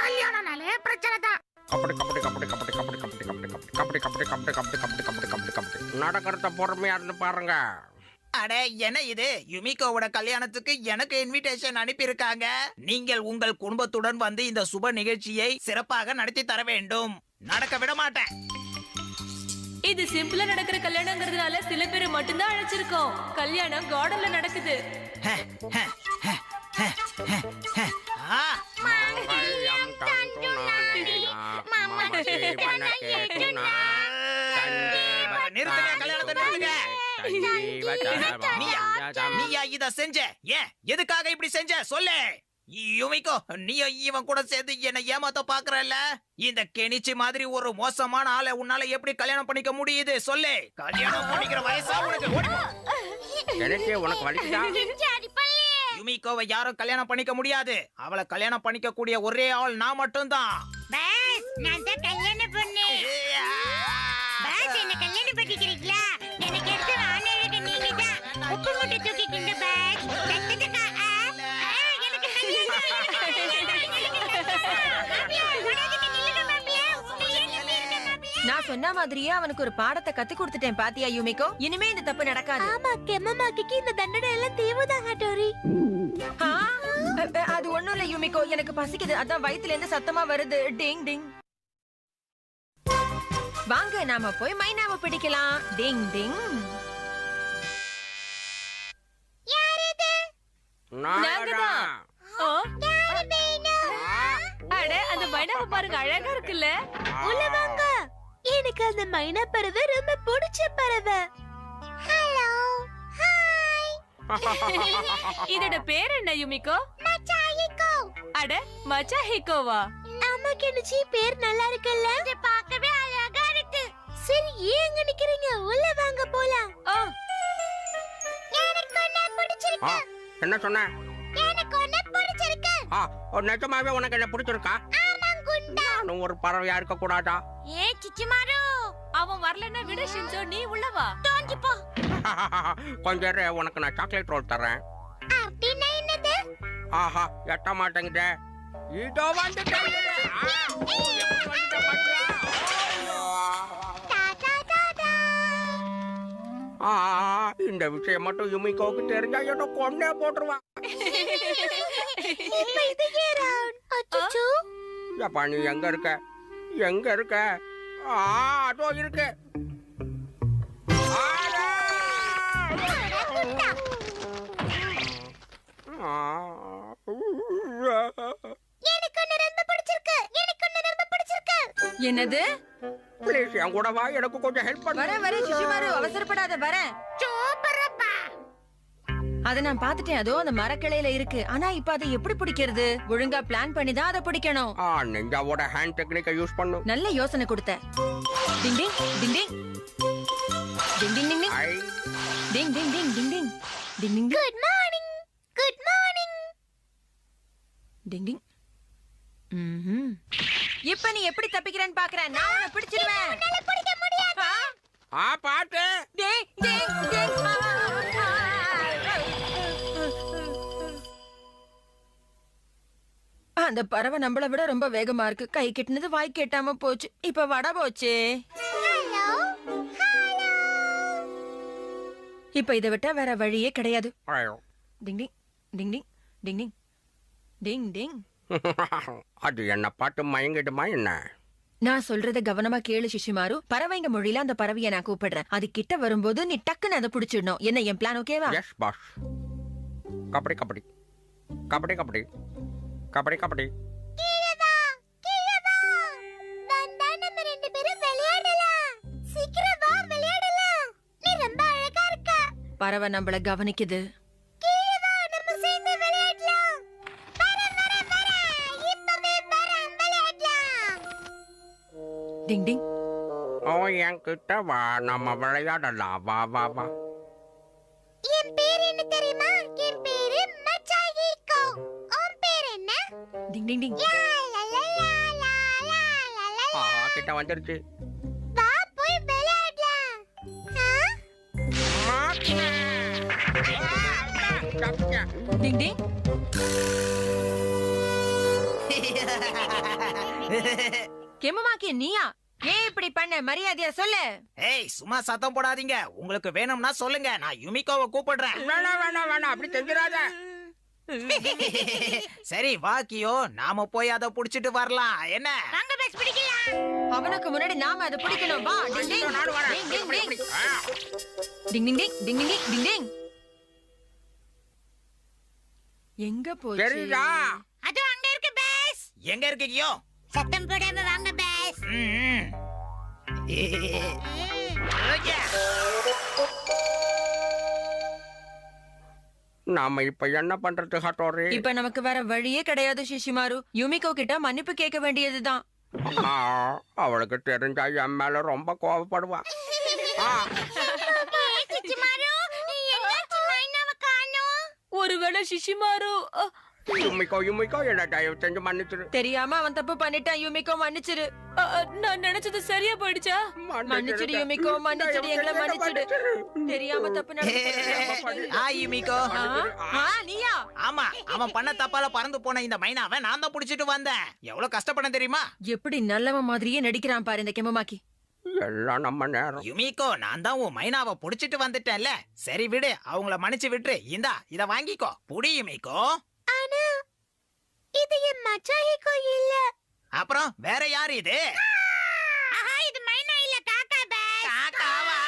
கல்யாணம்னாலே பிரச்சனை தான். கபடி கபடி கபடி கபடி கபடி கபடி கபடி கபடி கபடி கபடி கபடி கபடி கபடி கபடி கபடி நடக்கிறத பொறுமையா இருந்து பாருங்க. அட என்ன இது, யுமிகோவோட கல்யாணத்துக்கு எனக்கு இன்விடேஷன் அனுப்பியிருக்காங்க. நீங்கள் உங்கள் குடும்பத்துடன் வந்து இந்த சுப நிகழ்ச்சியை சிறப்பாக நடத்தி தர வேண்டும். நடக்க விட மாட்டேன். இது சிம்பிளா நடக்கிற கல்யாணங்கிறதுனால சில பேரை மட்டும்தான் அழைச்சிருக்கோம். கல்யாணம் கார்டன்ல நடக்குது. ஆ, மங்களம் தந்துநானேனா மம ஜீவன கேதுனா நிறுத்துங்க, கல்யாணத்தை நிறுத்துங்க. நீயா இத செஞ்ச? ஏன் எதுக்காக இப்படி செஞ்ச சொல்லு. யுமிகோ, நீ இவன் கூட சேர்ந்து என்ன ஏமாத்த பாக்குறல்ல? இந்த கெனிச்சி மாதிரி ஒரு மோசமான ஆளை உன்னால எப்படி கல்யாணம் பண்ணிக்க முடியுது சொல்லு. கல்யாணம் பண்ணிக்கிற வயசா உனக்கு? எனக்கு உனக்கு வலிக்குதா? யுமிகோவை யாரும் கல்யாணம் பண்ணிக்க முடியாது. அவளை கல்யாணம் பண்ணிக்க கூடிய ஒரே ஆள் நான் மட்டும்தான். பஸ், நான் தான் கல்யாண பொண்ணு. பஸ், என்ன கல்யாணம் பண்ணிக்கிறீங்களா? எனக்கு எடுத்து ஆனழகு நீங்க தான். உப்பு மூட்டை தூக்கிக்கிங்க பஸ். ரத்தத்துக்கா? எனக்கு நான் சொன்ன மாதிரியே அவனுக்கு ஒரு பாடத்தை கத்து கொடுத்துட்டேன். பாத்தியா யுமிகோ? இனிமே இந்த தப்பு நடக்காது. ஆமா, கெம்மமாக்கிக்கு இந்த தண்டனை எல்லாம் தீவுதான் ஹட்டோரி. அது ஒண்ணும் இல்ல யுமிகோ, எனக்கு பசிக்குது. அதான் வயித்துல இருந்து சத்தமா வருது. டிங் டிங். வாங்க நாம போய் மைனாவை பிடிக்கலாம். டிங் டிங். நாங்கதான். அட, அந்த மைனாவை பாருங்க, அழகா இருக்குல்ல? உள்ள வாங்க. எனக்கு அந்த மைனா பறவை ரொம்ப பிடிச்ச பறவை. Hello, hi. இதோட பேர் என்ன யுமிகோ? மச்சாஹிகோ. அட, மச்சாஹிகோவா? ஆமா கெனிச்சி, பேர் நல்லா இருக்குல்ல? இது பார்க்கவே அழகா இருக்கு. சரி, ஏன் அங்க நிக்கிறீங்க? உள்ள வாங்க போலாம். எனக்கு உன்னை பிடிச்சிருக்கு. என்ன சொன்ன? எனக்கு உன்னை பிடிச்சிருக்கு. நிஜமாவே உனக்கு என்ன பிடிச்சிருக்கா? ஆமாம் குண்டா. நானும் ஒரு பறவையா இருக்க கூடாதா? ஏ சிச்சிமாரு, அவன் வரலன்னா விடு ஷின்சோ, நீ உள்ள வா. தோஞ்சி போ. கொஞ்சம் இரு, உனக்கு நான் சாக்லேட் ரோல் தரேன். அப்படின்னா என்னது? ஆஹா, எட்ட மாட்டேங்குதே. இதோ வந்துட்டேன். இந்த விஷயம் மட்டும் யுமிகோவுக்கு தெரிஞ்சா என்ன கொன்னே போட்டுருவான். இப்ப இது ஏறான். அச்சச்சோ. ஏப்பா, நீ எங்க இருக்க? எங்க இருக்க? அதோ இருக்கு. என்னது? ப்ளீஸ் என் கூட வா, எனக்கு கொஞ்சம் ஹெல்ப் பண்ணு. வரேன் சிஷிமாரு, அவசரப்படாத, வரேன். சூப்பரப்பா. அத நான் பாத்துட்டேன், அதோ அந்த மரக்கிளையில இருக்கு. ஆனா இப்ப அதை எப்படி பிடிக்கிறது? ஒழுங்கா பிளான் பண்ணி தான் அதை பிடிக்கணும். நிஞ்சாவோட ஹேண்ட் டெக்னிக்கை யூஸ் பண்ணு. நல்ல யோசனை கொடுத்த. டிங் டிங் டிங் டிங் டிங் டிங் டிங் ஐ. டிங் டிங் டிங் டிங் டிங் டிங் டிங் குட் மார்னிங். Good morning. டிங் டிங். இப்ப நீ எப்படி தப்பிக்கிறேன்னு பாக்குறேன். நான் உன்னை பிடிச்சிருவேன். என்னால பிடிக்க முடியாது. பாத்து. டிங் டிங் டிங். அந்த பறவை நம்மள விட ரொம்ப வேகமா இருக்கு. கை கெட்டினது வாய் கேட்டாம போச்சு. இப்ப வட போச்சு. ஹலோ. ஹலோ. இப்ப இதை விட்டா வேற வழியே கிடையாது. ஐயோ. டிங் டிங் டிங் டிங் டிங் டிங் டிங் டிங். அது என்ன பாட்டு மயங்கிடுமா என்ன? நான் சொல்றத கவனமா கேளு சிஷிமாரு. பறவைங்க மொழியில அந்த பறவைய நான் கூப்பிடுறேன். அது கிட்ட வரும்போது நீ டக்குன்னு அதை பிடிச்சிடணும். என்ன என் பிளான் ஓகேவா? Yes boss. கபடி கபடி கபடி கபடி கபடி கபடி. கீழே வா. கீழே வா. வந்தா நம்ம ரெண்டு பேரும் விளையாடலாம். சீக்கிரம் வா, விளையாடலாம். நீ ரொம்ப அழகா இருக்க. பறவை நம்மள கவனிக்குது. கீழே வா, நம்ம சேர்ந்து விளையாடலாம். வரேன், வரேன், வரேன். இப்பவே வரேன், விளையாடலாம். டிங் டிங். ஓ என்கிட்ட வா, நம்ம விளையாடலாம். வா வா வா. என் பேர் என்ன தெரியுமா? என் பேரு மச்சாயிகோ. உன் பேர் என்ன? டிங் டிங் டிங். யா, லா, லா, லா, லா, லா, லா, லா, லா. கிட்ட வந்துருச்சு. வா, போய் விளையாடலாம். டிங் டிங். கெமுமாக்கி, நீயா? ஏன் இப்படி பண்ண? மரியாதையா சொல்லு. ஏய், சும்மா சத்தம் போடாதீங்க. உங்களுக்கு வேணும்னா சொல்லுங்க, நான் யுமிகோவை கூப்பிடுறேன். வேணாம் வேணாம் வேணாம், அப்படி செஞ்சிடாத. சரி வா கியோ, நாம போய் அதை புடிச்சிட்டு வரலாம். என்ன? வாங்க பஸ் பிடிக்கலாம். அவனுக்கு முன்னாடி நாம அதை பிடிக்கணும். வா. டிங் டிங். நானும் வரேன். டிங் டிங் டிங். டிங், டிங் டிங் டிங் டிங் டிங் டிங் டிங். எங்க போச்சு? சரிடா. அது அங்க இருக்கு பஸ். எங்க இருக்கு கியோ? சத்தம் போடாம வாங்க பஸ். நாம இப்ப என்ன பண்றது ஹட்டோரி? இப்ப நமக்கு வேற வழியே கிடையாது சிஷிமாரு. யுமிகோ கிட்ட மன்னிப்பு கேட்க வேண்டியதுதான். அவளுக்கு தெரிஞ்சா என் மேல ரொம்ப கோவப்படுவா. ஒருவேளை சிஷிமாரு யுமிகோ யுமிகோ என்ன தயவு செஞ்சு மன்னிச்சிரு. தெரியாம அவன் தப்பு பண்ணிட்டான். யுமிகோ மன்னிச்சிரு. நான் நினைச்சது சரியா போயிடுச்சா? மன்னிச்சிடு யுமிகோ, மன்னிச்சிடு, எங்களை மன்னிச்சிடு. தெரியாம தப்பு நடந்துச்சு. யுமிகோ. நீயா? ஆமா, அவன் பண்ண தப்பால பறந்து போன இந்த மைனாவை நான் தான் புடிச்சிட்டு வந்தேன். எவ்வளவு கஷ்டப்பட தெரியுமா? எப்படி நல்லவன் மாதிரியே நடிக்கிறான் பாரு இந்த கெமுமாக்கி. எல்லாம் நம்ம நேரம். யுமிகோ, நான் தான் உன் மைனாவை புடிச்சிட்டு வந்துட்டேன்ல. சரி விடு, அவங்கள மன்னிச்சு விட்டுரு. இந்தா, இத வாங்கிக்கோ. புடி யுமிகோ. ஆனா இது என் மச்சாயிகோ இல்ல. அப்புறம் வேற யாரு இது? ஆஹா, இது மைனா இல்ல, காக்கா பஸ். காக்காவா?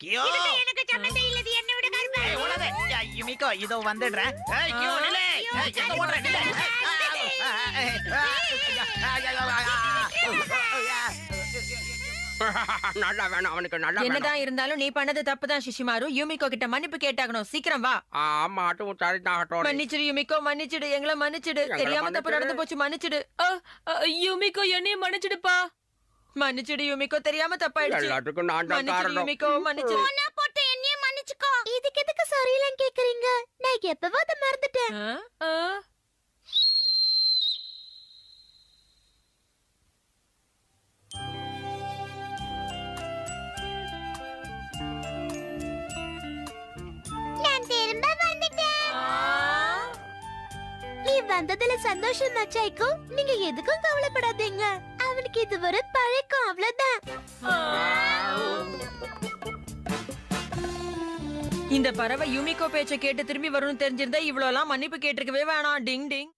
கியோ. இதுக்கு எனக்கு சம்மந்தம் இல்ல, இது என்ன விட கருப்பு. ஏய், உலகே. யுமிகோ, இதோ வந்துடுறேன். ஏய் கியோ, நில்லு. ஏய், எங்க ஓடுற? நில்லு. நல்லா வேணாம் அவனுக்கு, நல்லா என்னதான் இருந்தாலும் நீ பண்ணது தப்புதான் சிஷிமாரு. யுமிகோ கிட்ட மன்னிப்பு கேட்டாகணும். சீக்கிரம் வா. ஆமா, அதுவும் சரிதான் ஹட்டோரி. மன்னிச்சிடு யுமிகோ, மன்னிச்சிடு, எங்களை மன்னிச்சிடு. தெரியாம தப்பு நடந்து போச்சு, மன்னிச்சிடு. யுமிகோ, என்னையும் மன்னிச்சிடுப்பா. மன்னிச்சிடு யுமிகோ, தெரியாம தப்பாயிடுச்சு. எல்லாத்துக்கும் நான் தான் மன்னிச்சிடு காரணம். யுமிகோ, மன்னிச்சிடு. நான் போட்டு என்னையும் மன்னிச்சுக்கோ. இதுக்கு எதுக்கு சாரிலாம் கேக்குறீங்க? நான் எப்பவோ அதை மறந்துட்டேன். நான் திரும்ப வந்துட்டேன். நீ வந்ததுல சந்தோஷம் மச்சாய்க்கோ. நீங்க எதுக்கும் கவலைப்படாதீங்க. அவனுக்கு இது ஒரு பழக்கம், அவ்வளவுதான். இந்த பறவை யுமிகோ பேச்ச கேட்டு திரும்பி வரும்னு தெரிஞ்சிருந்தா இவ்வளவு எல்லாம் மன்னிப்பு கேட்டிருக்கவே வேணாம். டிங் டிங்.